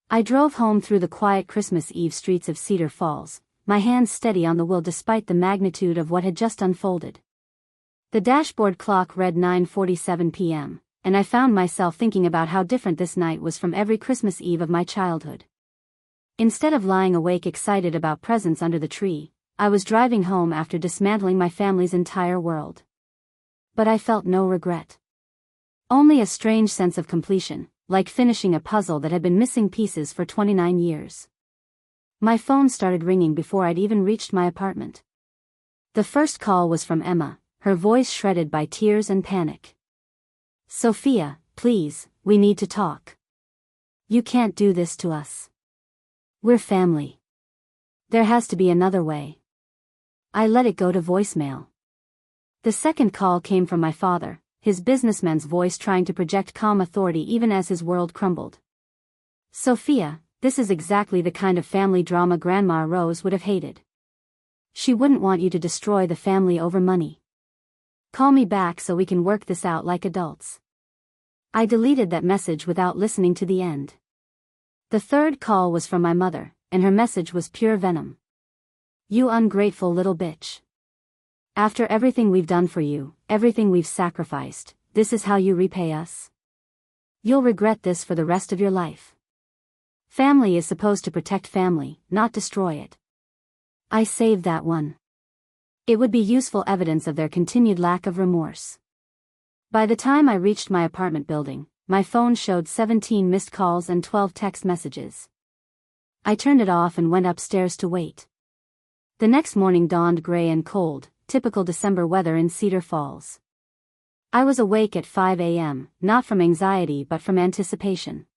I drove home through the quiet Christmas Eve streets of Cedar Falls, my hands steady on the wheel despite the magnitude of what had just unfolded. The dashboard clock read 9:47 p.m., and I found myself thinking about how different this night was from every Christmas Eve of my childhood. Instead of lying awake excited about presents under the tree, I was driving home after dismantling my family's entire world. But I felt no regret. Only a strange sense of completion, like finishing a puzzle that had been missing pieces for 29 years. My phone started ringing before I'd even reached my apartment. The first call was from Emma, her voice shredded by tears and panic. Sophia, please, we need to talk. You can't do this to us. We're family. There has to be another way. I let it go to voicemail. The second call came from my father, his businessman's voice trying to project calm authority even as his world crumbled. Sophia, this is exactly the kind of family drama Grandma Rose would have hated. She wouldn't want you to destroy the family over money. Call me back so we can work this out like adults. I deleted that message without listening to the end. The third call was from my mother, and her message was pure venom. You ungrateful little bitch. After everything we've done for you, everything we've sacrificed, this is how you repay us? You'll regret this for the rest of your life. Family is supposed to protect family, not destroy it. I saved that one. It would be useful evidence of their continued lack of remorse. By the time I reached my apartment building, my phone showed 17 missed calls and 12 text messages. I turned it off and went upstairs to wait. The next morning dawned gray and cold, typical December weather in Cedar Falls. I was awake at 5 a.m., not from anxiety but from anticipation.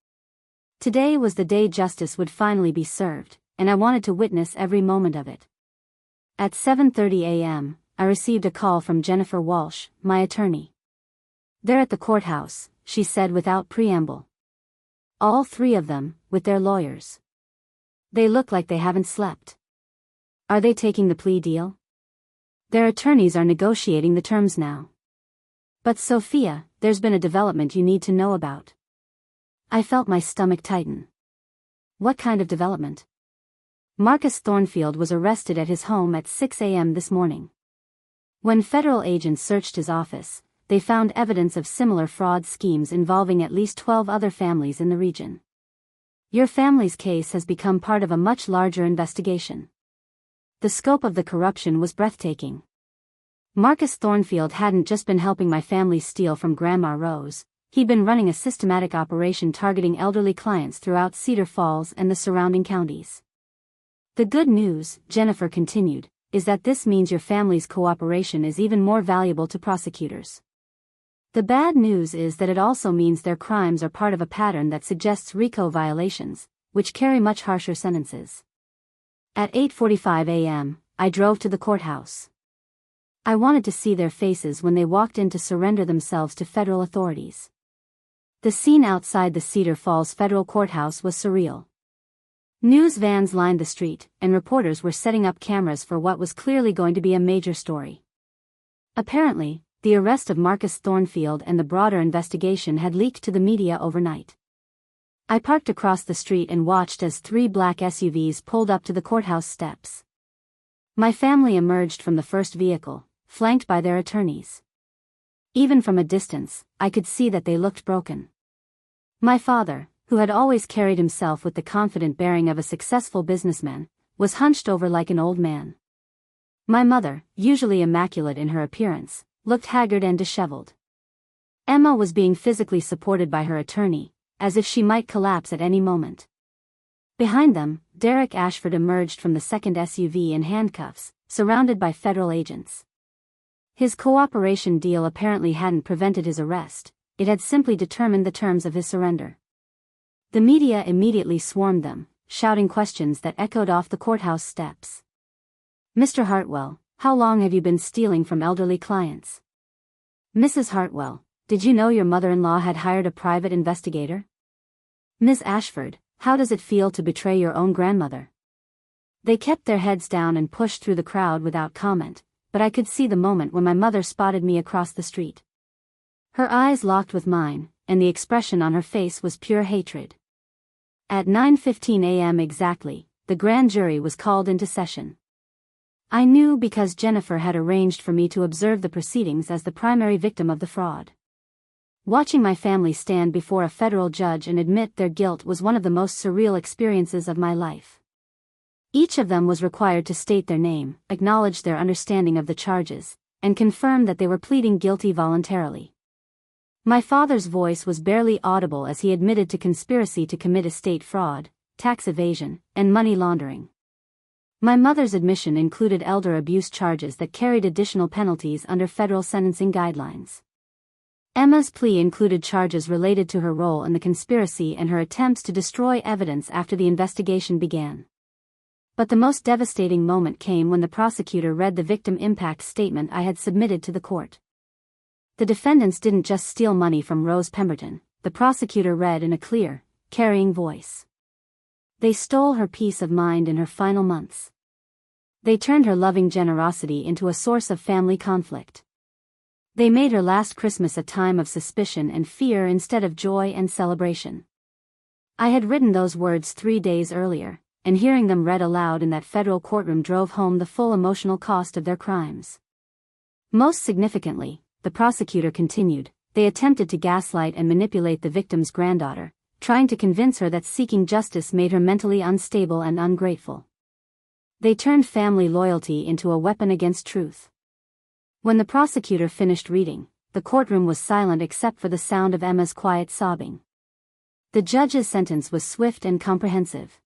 Today was the day justice would finally be served, and I wanted to witness every moment of it. At 7:30 a.m., I received a call from Jennifer Walsh, my attorney. They're at the courthouse, she said without preamble. All 3 of them, with their lawyers. They look like they haven't slept. Are they taking the plea deal? Their attorneys are negotiating the terms now. But Sophia, there's been a development you need to know about. I felt my stomach tighten. What kind of development? Marcus Thornfield was arrested at his home at 6 a.m. this morning. When federal agents searched his office, they found evidence of similar fraud schemes involving at least 12 other families in the region. Your family's case has become part of a much larger investigation. The scope of the corruption was breathtaking. Marcus Thornfield hadn't just been helping my family steal from Grandma Rose, he'd been running a systematic operation targeting elderly clients throughout Cedar Falls and the surrounding counties. The good news, Jennifer continued, is that this means your family's cooperation is even more valuable to prosecutors. The bad news is that it also means their crimes are part of a pattern that suggests RICO violations, which carry much harsher sentences. At 8:45 a.m., I drove to the courthouse. I wanted to see their faces when they walked in to surrender themselves to federal authorities. The scene outside the Cedar Falls Federal Courthouse was surreal. News vans lined the street, and reporters were setting up cameras for what was clearly going to be a major story. Apparently, the arrest of Marcus Thornfield and the broader investigation had leaked to the media overnight. I parked across the street and watched as 3 black SUVs pulled up to the courthouse steps. My family emerged from the first vehicle, flanked by their attorneys. Even from a distance, I could see that they looked broken. My father, who had always carried himself with the confident bearing of a successful businessman, was hunched over like an old man. My mother, usually immaculate in her appearance, looked haggard and disheveled. Emma was being physically supported by her attorney, as if she might collapse at any moment. Behind them, Derek Ashford emerged from the second SUV in handcuffs, surrounded by federal agents. His cooperation deal apparently hadn't prevented his arrest, it had simply determined the terms of his surrender. The media immediately swarmed them, shouting questions that echoed off the courthouse steps. "Mr. Hartwell, how long have you been stealing from elderly clients?" "Mrs. Hartwell, did you know your mother-in-law had hired a private investigator?" "Ms. Ashford, how does it feel to betray your own grandmother?" They kept their heads down and pushed through the crowd without comment, but I could see the moment when my mother spotted me across the street. Her eyes locked with mine, and the expression on her face was pure hatred. At 9:15 a.m. exactly, the grand jury was called into session. I knew because Jennifer had arranged for me to observe the proceedings as the primary victim of the fraud. Watching my family stand before a federal judge and admit their guilt was one of the most surreal experiences of my life. Each of them was required to state their name, acknowledge their understanding of the charges, and confirm that they were pleading guilty voluntarily. My father's voice was barely audible as he admitted to conspiracy to commit estate fraud, tax evasion, and money laundering. My mother's admission included elder abuse charges that carried additional penalties under federal sentencing guidelines. Emma's plea included charges related to her role in the conspiracy and her attempts to destroy evidence after the investigation began. But the most devastating moment came when the prosecutor read the victim impact statement I had submitted to the court. The defendants didn't just steal money from Rose Pemberton, the prosecutor read in a clear, carrying voice. They stole her peace of mind in her final months. They turned her loving generosity into a source of family conflict. They made her last Christmas a time of suspicion and fear instead of joy and celebration. I had written those words 3 days earlier, and hearing them read aloud in that federal courtroom drove home the full emotional cost of their crimes. Most significantly, the prosecutor continued, they attempted to gaslight and manipulate the victim's granddaughter, trying to convince her that seeking justice made her mentally unstable and ungrateful. They turned family loyalty into a weapon against truth. When the prosecutor finished reading, the courtroom was silent except for the sound of Emma's quiet sobbing. The judge's sentence was swift and comprehensive.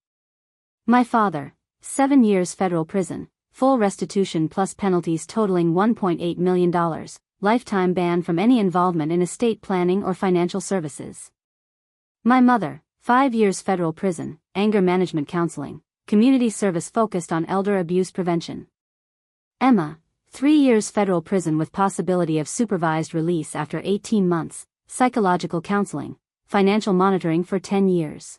My father, 7 years federal prison, full restitution plus penalties totaling $1.8 million, lifetime ban from any involvement in estate planning or financial services. My mother, 5 years federal prison, anger management counseling, community service focused on elder abuse prevention. Emma, 3 years federal prison with possibility of supervised release after 18 months, psychological counseling, financial monitoring for 10 years.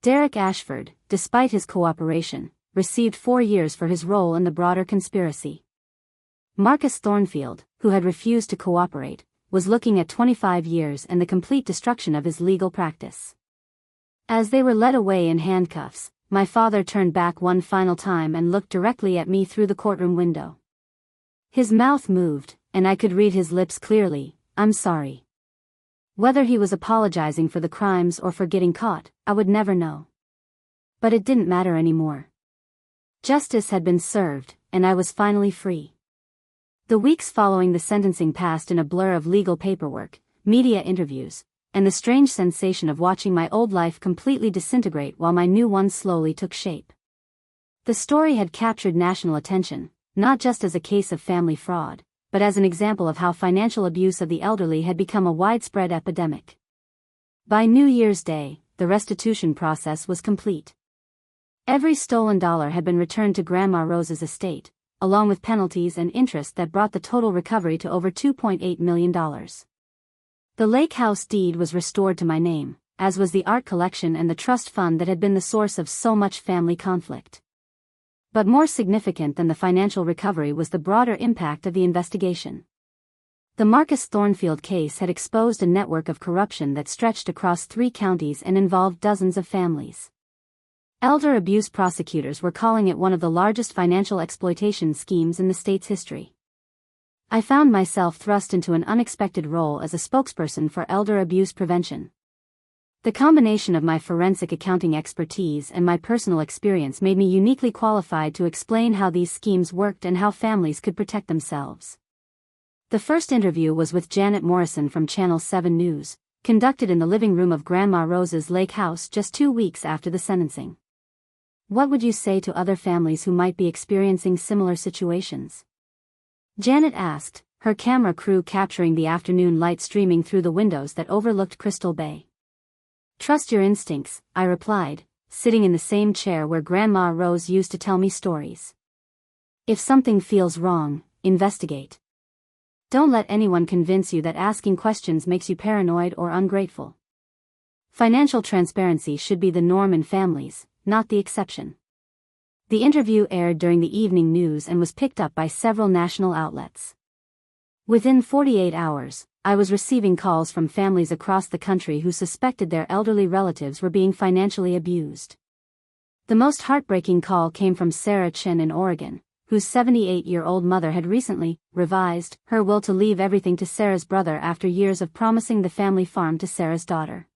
Derek Ashford, despite his cooperation, received 4 years for his role in the broader conspiracy. Marcus Thornfield, who had refused to cooperate, was looking at 25 years and the complete destruction of his legal practice. As they were led away in handcuffs, my father turned back one final time and looked directly at me through the courtroom window. His mouth moved, and I could read his lips clearly, "I'm sorry." Whether he was apologizing for the crimes or for getting caught, I would never know. But it didn't matter anymore. Justice had been served, and I was finally free. The weeks following the sentencing passed in a blur of legal paperwork, media interviews, and the strange sensation of watching my old life completely disintegrate while my new one slowly took shape. The story had captured national attention, not just as a case of family fraud, but as an example of how financial abuse of the elderly had become a widespread epidemic. By New Year's Day, the restitution process was complete. Every stolen dollar had been returned to Grandma Rose's estate, along with penalties and interest that brought the total recovery to over $2.8 million. The lake house deed was restored to my name, as was the art collection and the trust fund that had been the source of so much family conflict. But more significant than the financial recovery was the broader impact of the investigation. The Marcus Thornfield case had exposed a network of corruption that stretched across 3 counties and involved dozens of families. Elder abuse prosecutors were calling it one of the largest financial exploitation schemes in the state's history. I found myself thrust into an unexpected role as a spokesperson for elder abuse prevention. The combination of my forensic accounting expertise and my personal experience made me uniquely qualified to explain how these schemes worked and how families could protect themselves. The first interview was with Janet Morrison from Channel 7 News, conducted in the living room of Grandma Rose's lake house just 2 weeks after the sentencing. What would you say to other families who might be experiencing similar situations? Janet asked, her camera crew capturing the afternoon light streaming through the windows that overlooked Crystal Bay. Trust your instincts, I replied, sitting in the same chair where Grandma Rose used to tell me stories. If something feels wrong, investigate. Don't let anyone convince you that asking questions makes you paranoid or ungrateful. Financial transparency should be the norm in families, not the exception. The interview aired during the evening news and was picked up by several national outlets. Within 48 hours, I was receiving calls from families across the country who suspected their elderly relatives were being financially abused. The most heartbreaking call came from Sarah Chen in Oregon, whose 78-year-old mother had recently revised her will to leave everything to Sarah's brother after years of promising the family farm to Sarah's daughter.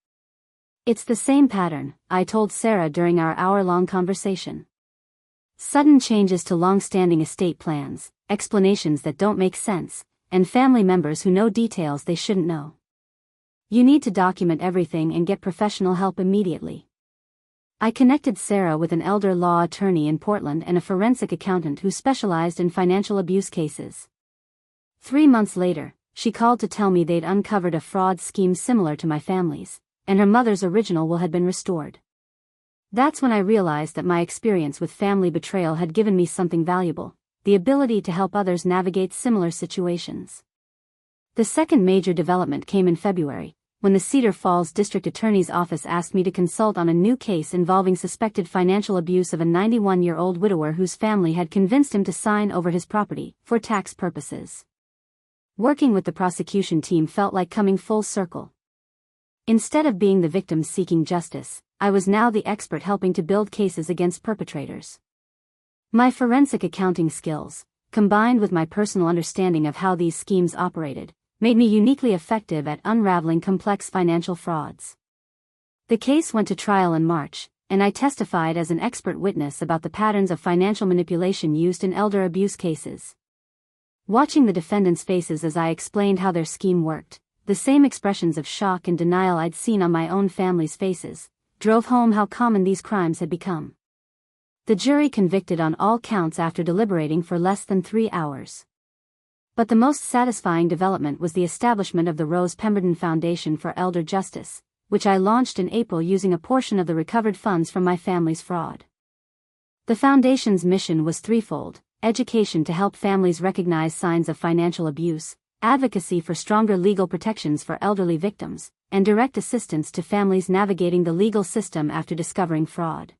It's the same pattern, I told Sarah during our hour-long conversation. Sudden changes to long-standing estate plans, explanations that don't make sense, and family members who know details they shouldn't know. You need to document everything and get professional help immediately. I connected Sarah with an elder law attorney in Portland and a forensic accountant who specialized in financial abuse cases. 3 months later, she called to tell me they'd uncovered a fraud scheme similar to my family's, and her mother's original will had been restored. That's when I realized that my experience with family betrayal had given me something valuable: the ability to help others navigate similar situations. The second major development came in February, when the Cedar Falls District Attorney's Office asked me to consult on a new case involving suspected financial abuse of a 91-year-old widower whose family had convinced him to sign over his property, for tax purposes. Working with the prosecution team felt like coming full circle. Instead of being the victim seeking justice, I was now the expert helping to build cases against perpetrators. My forensic accounting skills, combined with my personal understanding of how these schemes operated, made me uniquely effective at unraveling complex financial frauds. The case went to trial in March, and I testified as an expert witness about the patterns of financial manipulation used in elder abuse cases. Watching the defendants' faces as I explained how their scheme worked, the same expressions of shock and denial I'd seen on my own family's faces, drove home how common these crimes had become. The jury convicted on all counts after deliberating for less than 3 hours. But the most satisfying development was the establishment of the Rose Pemberton Foundation for Elder Justice, which I launched in April using a portion of the recovered funds from my family's fraud. The foundation's mission was threefold: education to help families recognize signs of financial abuse, advocacy for stronger legal protections for elderly victims, and direct assistance to families navigating the legal system after discovering fraud.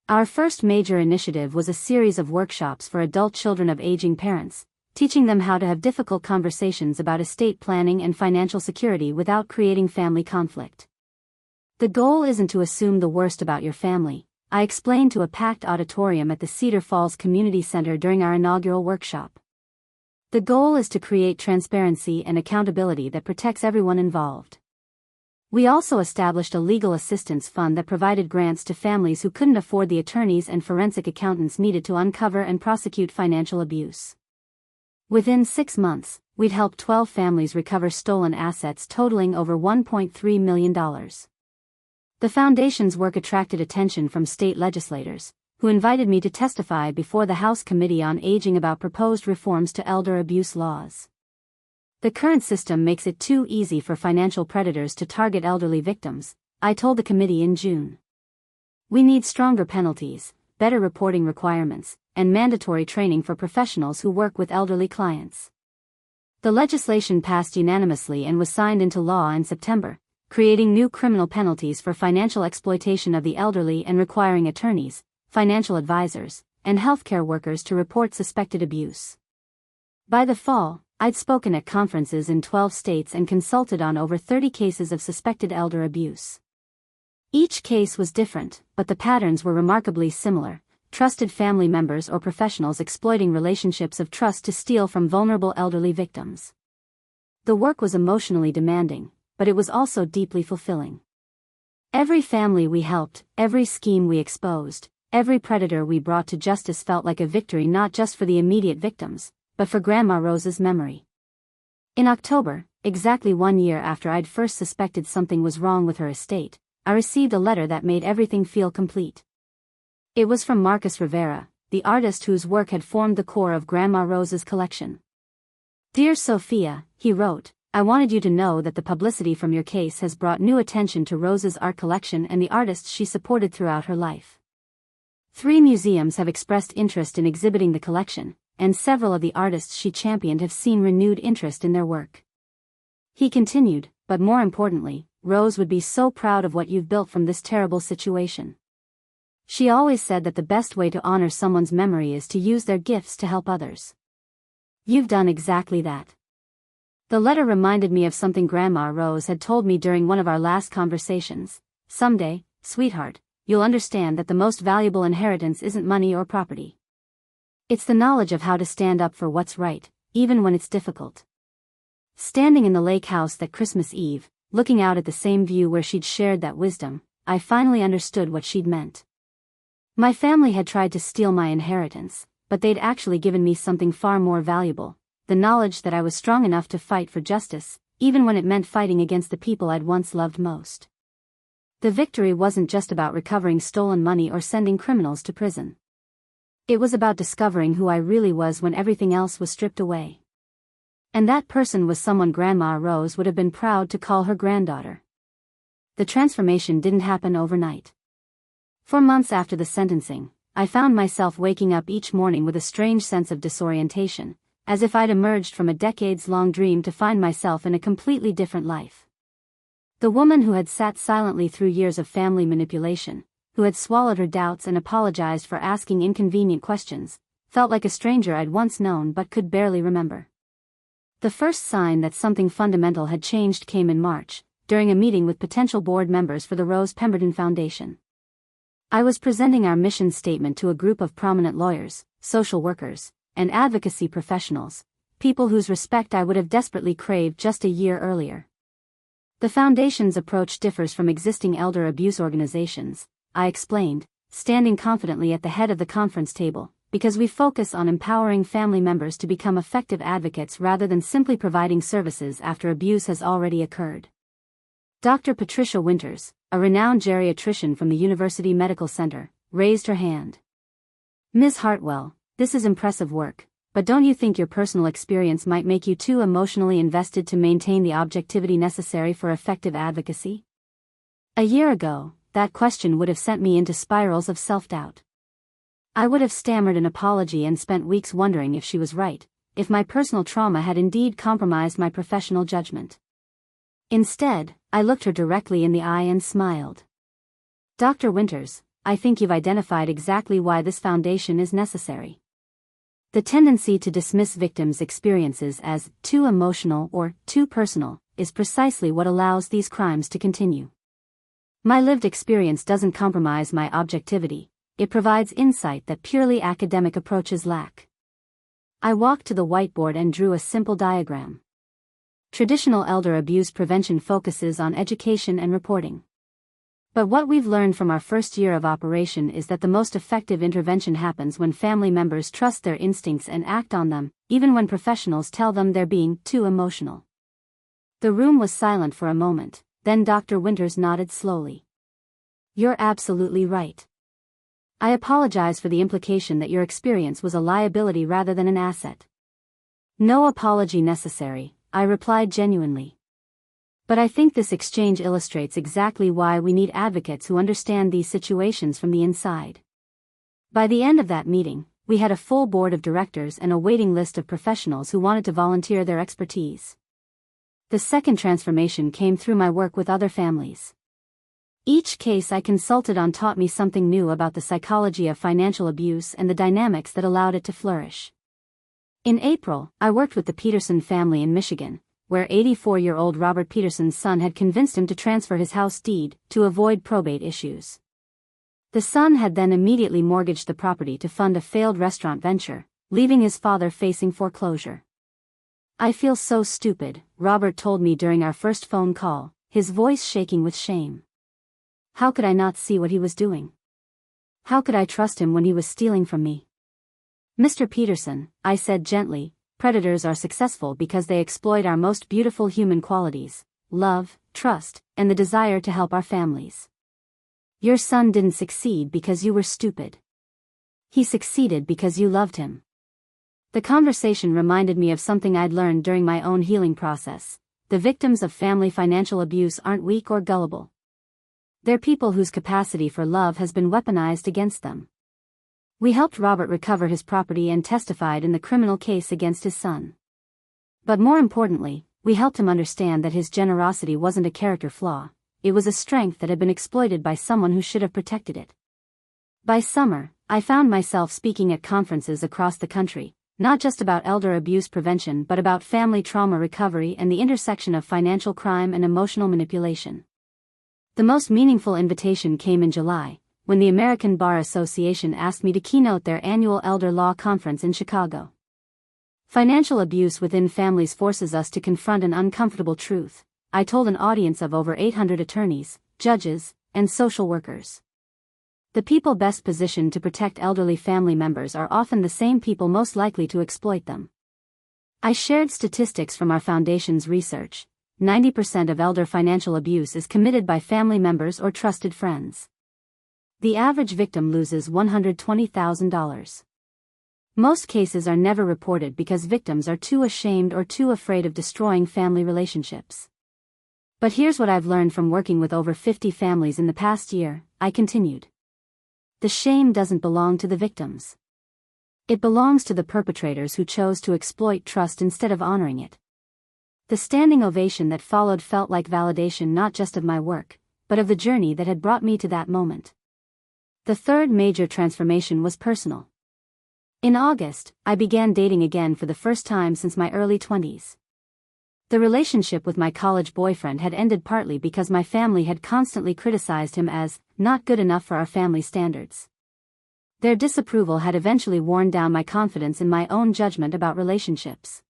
Our first major initiative was a series of workshops for adult children of aging parents, teaching them how to have difficult conversations about estate planning and financial security without creating family conflict. The goal isn't to assume the worst about your family, I explained to a packed auditorium at the Cedar Falls Community Center during our inaugural workshop. The goal is to create transparency and accountability that protects everyone involved. We also established a legal assistance fund that provided grants to families who couldn't afford the attorneys and forensic accountants needed to uncover and prosecute financial abuse. Within 6 months, we'd helped 12 families recover stolen assets totaling over $1.3 million. The foundation's work attracted attention from state legislators, who invited me to testify before the House Committee on Aging about proposed reforms to elder abuse laws. The current system makes it too easy for financial predators to target elderly victims, I told the committee in June. We need stronger penalties, better reporting requirements, and mandatory training for professionals who work with elderly clients. The legislation passed unanimously and was signed into law in September, creating new criminal penalties for financial exploitation of the elderly and requiring attorneys, financial advisors, and healthcare workers to report suspected abuse. By the fall, I'd spoken at conferences in 12 states and consulted on over 30 cases of suspected elder abuse. Each case was different, but the patterns were remarkably similar: trusted family members or professionals exploiting relationships of trust to steal from vulnerable elderly victims. The work was emotionally demanding, but it was also deeply fulfilling. Every family we helped, every scheme we exposed, every predator we brought to justice felt like a victory not just for the immediate victims, but for Grandma Rose's memory. In October, exactly 1 year after I'd first suspected something was wrong with her estate, I received a letter that made everything feel complete. It was from Marcus Rivera, the artist whose work had formed the core of Grandma Rose's collection. "Dear Sophia," he wrote, "I wanted you to know that the publicity from your case has brought new attention to Rose's art collection and the artists she supported throughout her life. 3 museums have expressed interest in exhibiting the collection, and several of the artists she championed have seen renewed interest in their work." He continued, "But more importantly, Rose would be so proud of what you've built from this terrible situation. She always said that the best way to honor someone's memory is to use their gifts to help others. You've done exactly that." The letter reminded me of something Grandma Rose had told me during one of our last conversations. "Someday, sweetheart, you'll understand that the most valuable inheritance isn't money or property. It's the knowledge of how to stand up for what's right, even when it's difficult." Standing in the lake house that Christmas Eve, looking out at the same view where she'd shared that wisdom, I finally understood what she'd meant. My family had tried to steal my inheritance, but they'd actually given me something far more valuable: the knowledge that I was strong enough to fight for justice, even when it meant fighting against the people I'd once loved most. The victory wasn't just about recovering stolen money or sending criminals to prison. It was about discovering who I really was when everything else was stripped away. And that person was someone Grandma Rose would have been proud to call her granddaughter. The transformation didn't happen overnight. For months after the sentencing, I found myself waking up each morning with a strange sense of disorientation, as if I'd emerged from a decades-long dream to find myself in a completely different life. The woman who had sat silently through years of family manipulation, who had swallowed her doubts and apologized for asking inconvenient questions, felt like a stranger I'd once known but could barely remember. The first sign that something fundamental had changed came in March, during a meeting with potential board members for the Rose Pemberton Foundation. I was presenting our mission statement to a group of prominent lawyers, social workers, and advocacy professionals, people whose respect I would have desperately craved just a year earlier. "The Foundation's approach differs from existing elder abuse organizations," I explained, standing confidently at the head of the conference table, "because we focus on empowering family members to become effective advocates rather than simply providing services after abuse has already occurred." Dr. Patricia Winters, a renowned geriatrician from the University Medical Center, raised her hand. "Ms. Hartwell, this is impressive work, but don't you think your personal experience might make you too emotionally invested to maintain the objectivity necessary for effective advocacy?" A year ago, that question would have sent me into spirals of self-doubt. I would have stammered an apology and spent weeks wondering if she was right, if my personal trauma had indeed compromised my professional judgment. Instead, I looked her directly in the eye and smiled. "Dr. Winters, I think you've identified exactly why this foundation is necessary. The tendency to dismiss victims' experiences as too emotional or too personal is precisely what allows these crimes to continue. My lived experience doesn't compromise my objectivity, it provides insight that purely academic approaches lack." I walked to the whiteboard and drew a simple diagram. Traditional elder abuse prevention focuses on education and reporting. But what we've learned from our first year of operation is that the most effective intervention happens when family members trust their instincts and act on them, even when professionals tell them they're being too emotional. The room was silent for a moment, then Dr. Winters nodded slowly. You're absolutely right. I apologize for the implication that your experience was a liability rather than an asset. No apology necessary, I replied genuinely. But I think this exchange illustrates exactly why we need advocates who understand these situations from the inside. By the end of that meeting, we had a full board of directors and a waiting list of professionals who wanted to volunteer their expertise. The second transformation came through my work with other families. Each case I consulted on taught me something new about the psychology of financial abuse and the dynamics that allowed it to flourish. In April, I worked with the Peterson family in Michigan, where 84-year-old Robert Peterson's son had convinced him to transfer his house deed to avoid probate issues. The son had then immediately mortgaged the property to fund a failed restaurant venture, leaving his father facing foreclosure. I feel so stupid, Robert told me during our first phone call, his voice shaking with shame. How could I not see what he was doing? How could I trust him when he was stealing from me? Mr. Peterson, I said gently, predators are successful because they exploit our most beautiful human qualities, love, trust, and the desire to help our families. Your son didn't succeed because you were stupid. He succeeded because you loved him. The conversation reminded me of something I'd learned during my own healing process. The victims of family financial abuse aren't weak or gullible. They're people whose capacity for love has been weaponized against them. We helped Robert recover his property and testified in the criminal case against his son. But more importantly, we helped him understand that his generosity wasn't a character flaw, it was a strength that had been exploited by someone who should have protected it. By summer, I found myself speaking at conferences across the country, not just about elder abuse prevention but about family trauma recovery and the intersection of financial crime and emotional manipulation. The most meaningful invitation came in July, when the American Bar Association asked me to keynote their annual Elder Law Conference in Chicago. Financial abuse within families forces us to confront an uncomfortable truth, I told an audience of over 800 attorneys, judges, and social workers. The people best positioned to protect elderly family members are often the same people most likely to exploit them. I shared statistics from our foundation's research. 90% of elder financial abuse is committed by family members or trusted friends. The average victim loses $120,000. Most cases are never reported because victims are too ashamed or too afraid of destroying family relationships. But here's what I've learned from working with over 50 families in the past year, I continued. The shame doesn't belong to the victims. It belongs to the perpetrators who chose to exploit trust instead of honoring it. The standing ovation that followed felt like validation not just of my work, but of the journey that had brought me to that moment. The third major transformation was personal. In August, I began dating again for the first time since my early 20s. The relationship with my college boyfriend had ended partly because my family had constantly criticized him as not good enough for our family standards. Their disapproval had eventually worn down my confidence in my own judgment about relationships.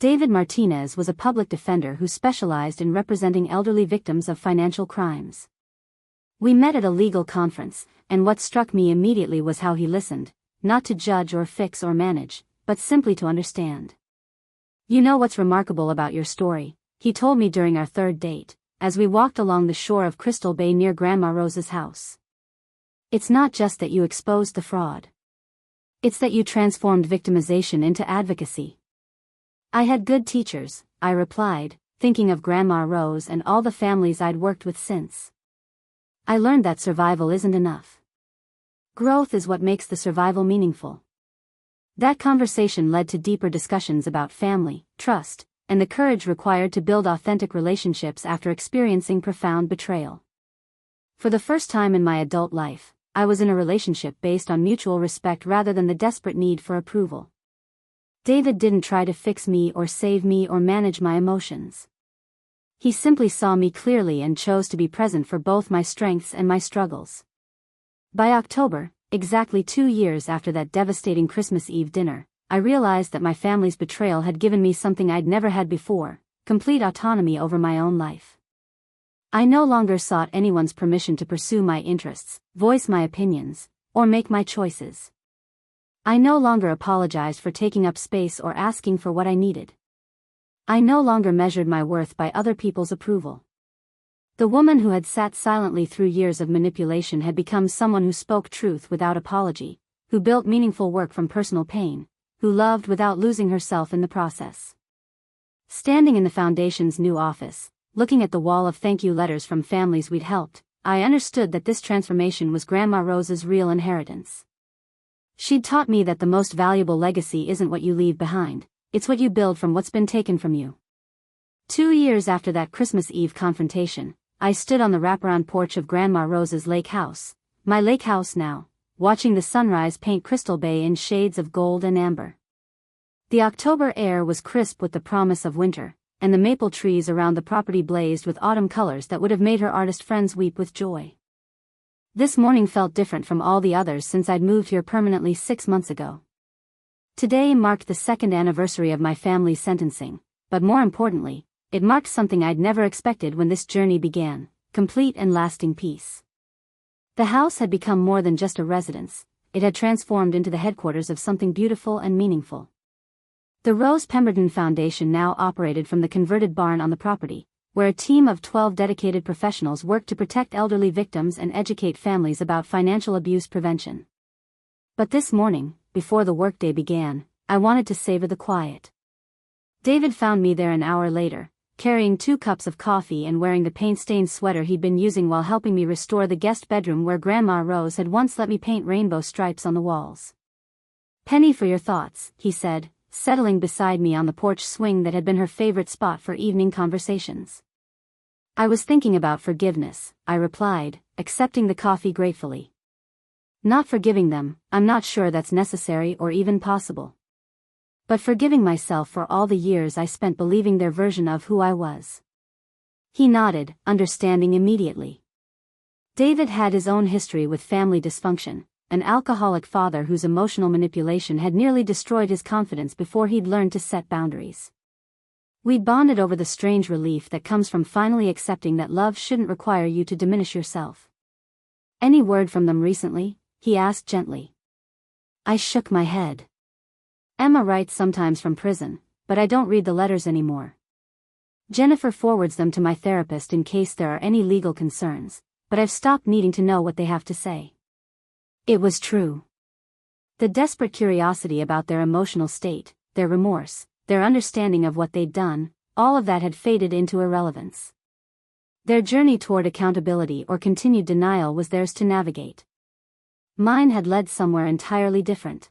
David Martinez was a public defender who specialized in representing elderly victims of financial crimes. We met at a legal conference, and what struck me immediately was how he listened, not to judge or fix or manage, but simply to understand. You know what's remarkable about your story, he told me during our third date, as we walked along the shore of Crystal Bay near Grandma Rose's house. It's not just that you exposed the fraud. It's that you transformed victimization into advocacy. I had good teachers, I replied, thinking of Grandma Rose and all the families I'd worked with since. I learned that survival isn't enough. Growth is what makes the survival meaningful. That conversation led to deeper discussions about family, trust, and the courage required to build authentic relationships after experiencing profound betrayal. For the first time in my adult life, I was in a relationship based on mutual respect rather than the desperate need for approval. David didn't try to fix me or save me or manage my emotions. He simply saw me clearly and chose to be present for both my strengths and my struggles. By October, exactly 2 years after that devastating Christmas Eve dinner, I realized that my family's betrayal had given me something I'd never had before, complete autonomy over my own life. I no longer sought anyone's permission to pursue my interests, voice my opinions, or make my choices. I no longer apologized for taking up space or asking for what I needed. I no longer measured my worth by other people's approval. The woman who had sat silently through years of manipulation had become someone who spoke truth without apology, who built meaningful work from personal pain, who loved without losing herself in the process. Standing in the foundation's new office, looking at the wall of thank you letters from families we'd helped, I understood that this transformation was Grandma Rose's real inheritance. She'd taught me that the most valuable legacy isn't what you leave behind, it's what you build from what's been taken from you. 2 years after that Christmas Eve confrontation, I stood on the wraparound porch of Grandma Rose's lake house, my lake house now, watching the sunrise paint Crystal Bay in shades of gold and amber. The October air was crisp with the promise of winter, and the maple trees around the property blazed with autumn colors that would have made her artist friends weep with joy. This morning felt different from all the others since I'd moved here permanently 6 months ago. Today marked the 2nd anniversary of my family's sentencing, but more importantly, it marked something I'd never expected when this journey began, complete and lasting peace. The house had become more than just a residence, it had transformed into the headquarters of something beautiful and meaningful. The Rose Pemberton Foundation now operated from the converted barn on the property, where a team of 12 dedicated professionals worked to protect elderly victims and educate families about financial abuse prevention. But this morning, before the workday began, I wanted to savor the quiet. David found me there an hour later, carrying 2 cups of coffee and wearing the paint-stained sweater he'd been using while helping me restore the guest bedroom where Grandma Rose had once let me paint rainbow stripes on the walls. "Penny for your thoughts," he said, settling beside me on the porch swing that had been her favorite spot for evening conversations. "I was thinking about forgiveness," I replied, accepting the coffee gratefully. "Not forgiving them, I'm not sure that's necessary or even possible. But forgiving myself for all the years I spent believing their version of who I was." He nodded, understanding immediately. David had his own history with family dysfunction, an alcoholic father whose emotional manipulation had nearly destroyed his confidence before he'd learned to set boundaries. We'd bonded over the strange relief that comes from finally accepting that love shouldn't require you to diminish yourself. "Any word from them recently?" he asked gently. I shook my head. "Emma writes sometimes from prison, but I don't read the letters anymore. Jennifer forwards them to my therapist in case there are any legal concerns, but I've stopped needing to know what they have to say." It was true. The desperate curiosity about their emotional state, their remorse, their understanding of what they'd done, all of that had faded into irrelevance. Their journey toward accountability or continued denial was theirs to navigate. Mine had led somewhere entirely different.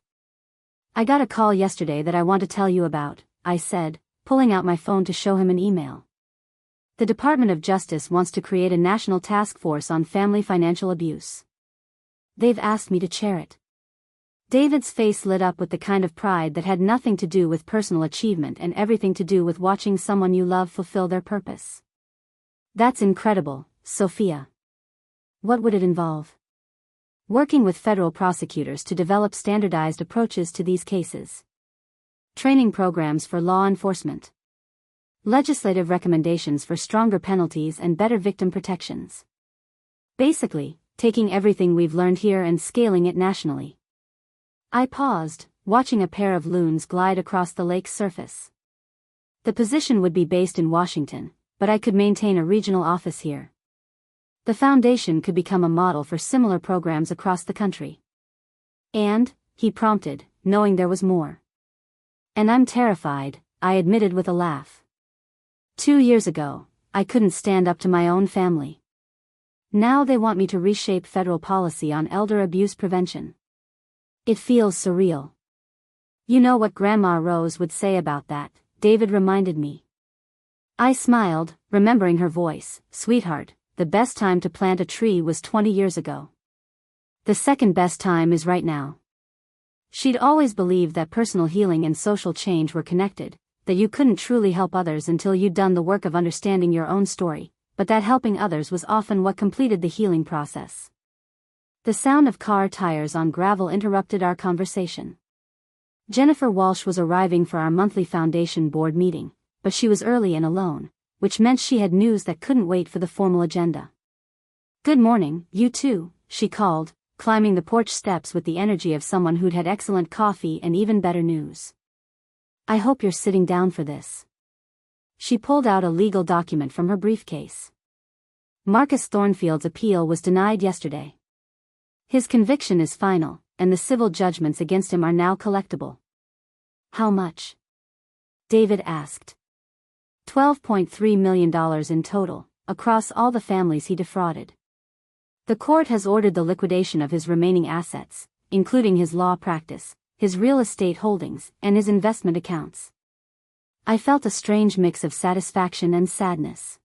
"I got a call yesterday that I want to tell you about," I said, pulling out my phone to show him an email. "The Department of Justice wants to create a national task force on family financial abuse. They've asked me to chair it." David's face lit up with the kind of pride that had nothing to do with personal achievement and everything to do with watching someone you love fulfill their purpose. "That's incredible, Sophia. What would it involve?" "Working with federal prosecutors to develop standardized approaches to these cases. Training programs for law enforcement. Legislative recommendations for stronger penalties and better victim protections. Basically, taking everything we've learned here and scaling it nationally." I paused, watching a pair of loons glide across the lake's surface. The position would be based in Washington, but I could maintain a regional office here. The foundation could become a model for similar programs across the country. "And," he prompted, knowing there was more. "And I'm terrified," I admitted with a laugh. 2 years ago, I couldn't stand up to my own family. Now they want me to reshape federal policy on elder abuse prevention. It feels surreal. "You know what Grandma Rose would say about that," David reminded me. I smiled, remembering her voice. "Sweetheart, the best time to plant a tree was 20 years ago. The second best time is right now." She'd always believed that personal healing and social change were connected, that you couldn't truly help others until you'd done the work of understanding your own story, but that helping others was often what completed the healing process. The sound of car tires on gravel interrupted our conversation. Jennifer Walsh was arriving for our monthly foundation board meeting, but she was early and alone, which meant she had news that couldn't wait for the formal agenda. "Good morning, you two," she called, climbing the porch steps with the energy of someone who'd had excellent coffee and even better news. "I hope you're sitting down for this." She pulled out a legal document from her briefcase. Marcus Thornfield's appeal was denied yesterday. His conviction is final, and the civil judgments against him are now collectible. "How much?" David asked. $12.3 million in total, across all the families he defrauded. The court has ordered the liquidation of his remaining assets, including his law practice, his real estate holdings, and his investment accounts. I felt a strange mix of satisfaction and sadness.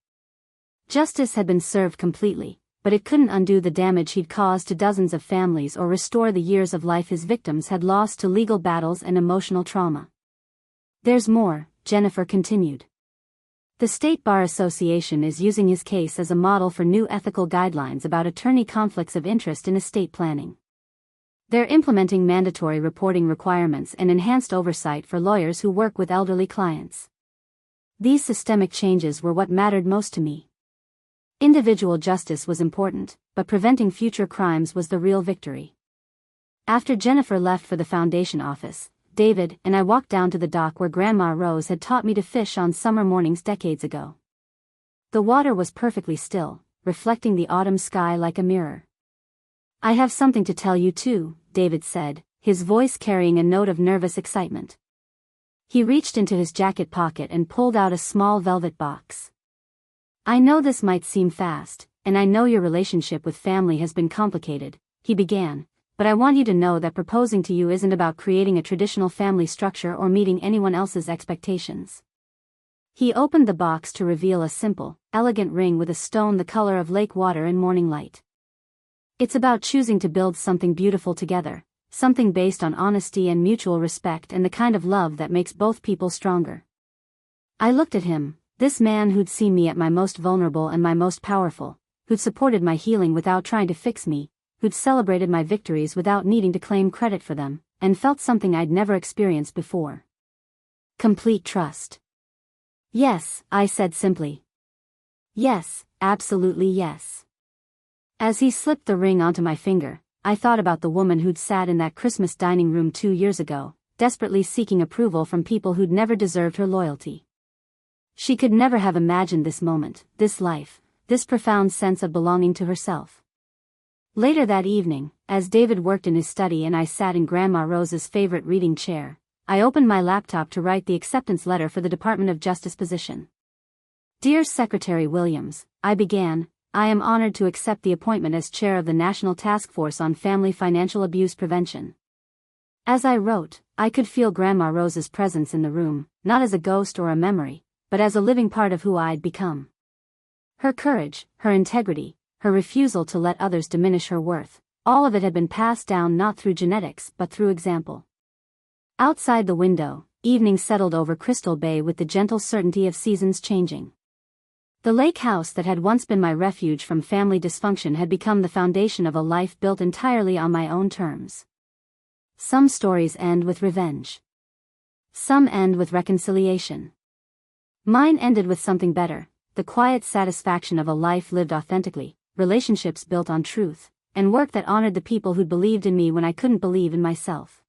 Justice had been served completely, but it couldn't undo the damage he'd caused to dozens of families or restore the years of life his victims had lost to legal battles and emotional trauma. "There's more," Jennifer continued. "The State Bar Association is using his case as a model for new ethical guidelines about attorney conflicts of interest in estate planning. They're implementing mandatory reporting requirements and enhanced oversight for lawyers who work with elderly clients. These systemic changes were what mattered most to me. Individual justice was important, but preventing future crimes was the real victory." After Jennifer left for the foundation office, David and I walked down to the dock where Grandma Rose had taught me to fish on summer mornings decades ago. The water was perfectly still, reflecting the autumn sky like a mirror. "I have something to tell you too," David said, his voice carrying a note of nervous excitement. He reached into his jacket pocket and pulled out a small velvet box. "I know this might seem fast, and I know your relationship with family has been complicated," he began, "but I want you to know that proposing to you isn't about creating a traditional family structure or meeting anyone else's expectations." He opened the box to reveal a simple, elegant ring with a stone the color of lake water in morning light. "It's about choosing to build something beautiful together, something based on honesty and mutual respect and the kind of love that makes both people stronger." I looked at him, this man who'd seen me at my most vulnerable and my most powerful, who'd supported my healing without trying to fix me, who'd celebrated my victories without needing to claim credit for them, and felt something I'd never experienced before. Complete trust. "Yes," I said simply. "Yes, absolutely yes." As he slipped the ring onto my finger, I thought about the woman who'd sat in that Christmas dining room 2 years ago, desperately seeking approval from people who'd never deserved her loyalty. She could never have imagined this moment, this life, this profound sense of belonging to herself. Later that evening, as David worked in his study and I sat in Grandma Rose's favorite reading chair, I opened my laptop to write the acceptance letter for the Department of Justice position. "Dear Secretary Williams," I began, "I am honored to accept the appointment as chair of the National Task Force on Family Financial Abuse Prevention." As I wrote, I could feel Grandma Rose's presence in the room, not as a ghost or a memory, but as a living part of who I'd become. Her courage, her integrity, her refusal to let others diminish her worth, all of it had been passed down not through genetics but through example. Outside the window, evening settled over Crystal Bay with the gentle certainty of seasons changing. The lake house that had once been my refuge from family dysfunction had become the foundation of a life built entirely on my own terms. Some stories end with revenge. Some end with reconciliation. Mine ended with something better, the quiet satisfaction of a life lived authentically, relationships built on truth, and work that honored the people who'd believed in me when I couldn't believe in myself.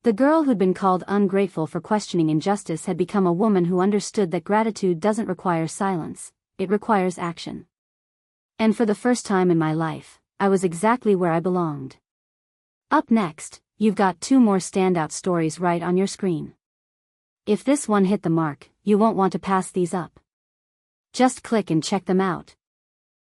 The girl who'd been called ungrateful for questioning injustice had become a woman who understood that gratitude doesn't require silence, it requires action. And for the first time in my life, I was exactly where I belonged. Up next, you've got 2 more standout stories right on your screen. If this one hit the mark, you won't want to pass these up. Just click and check them out.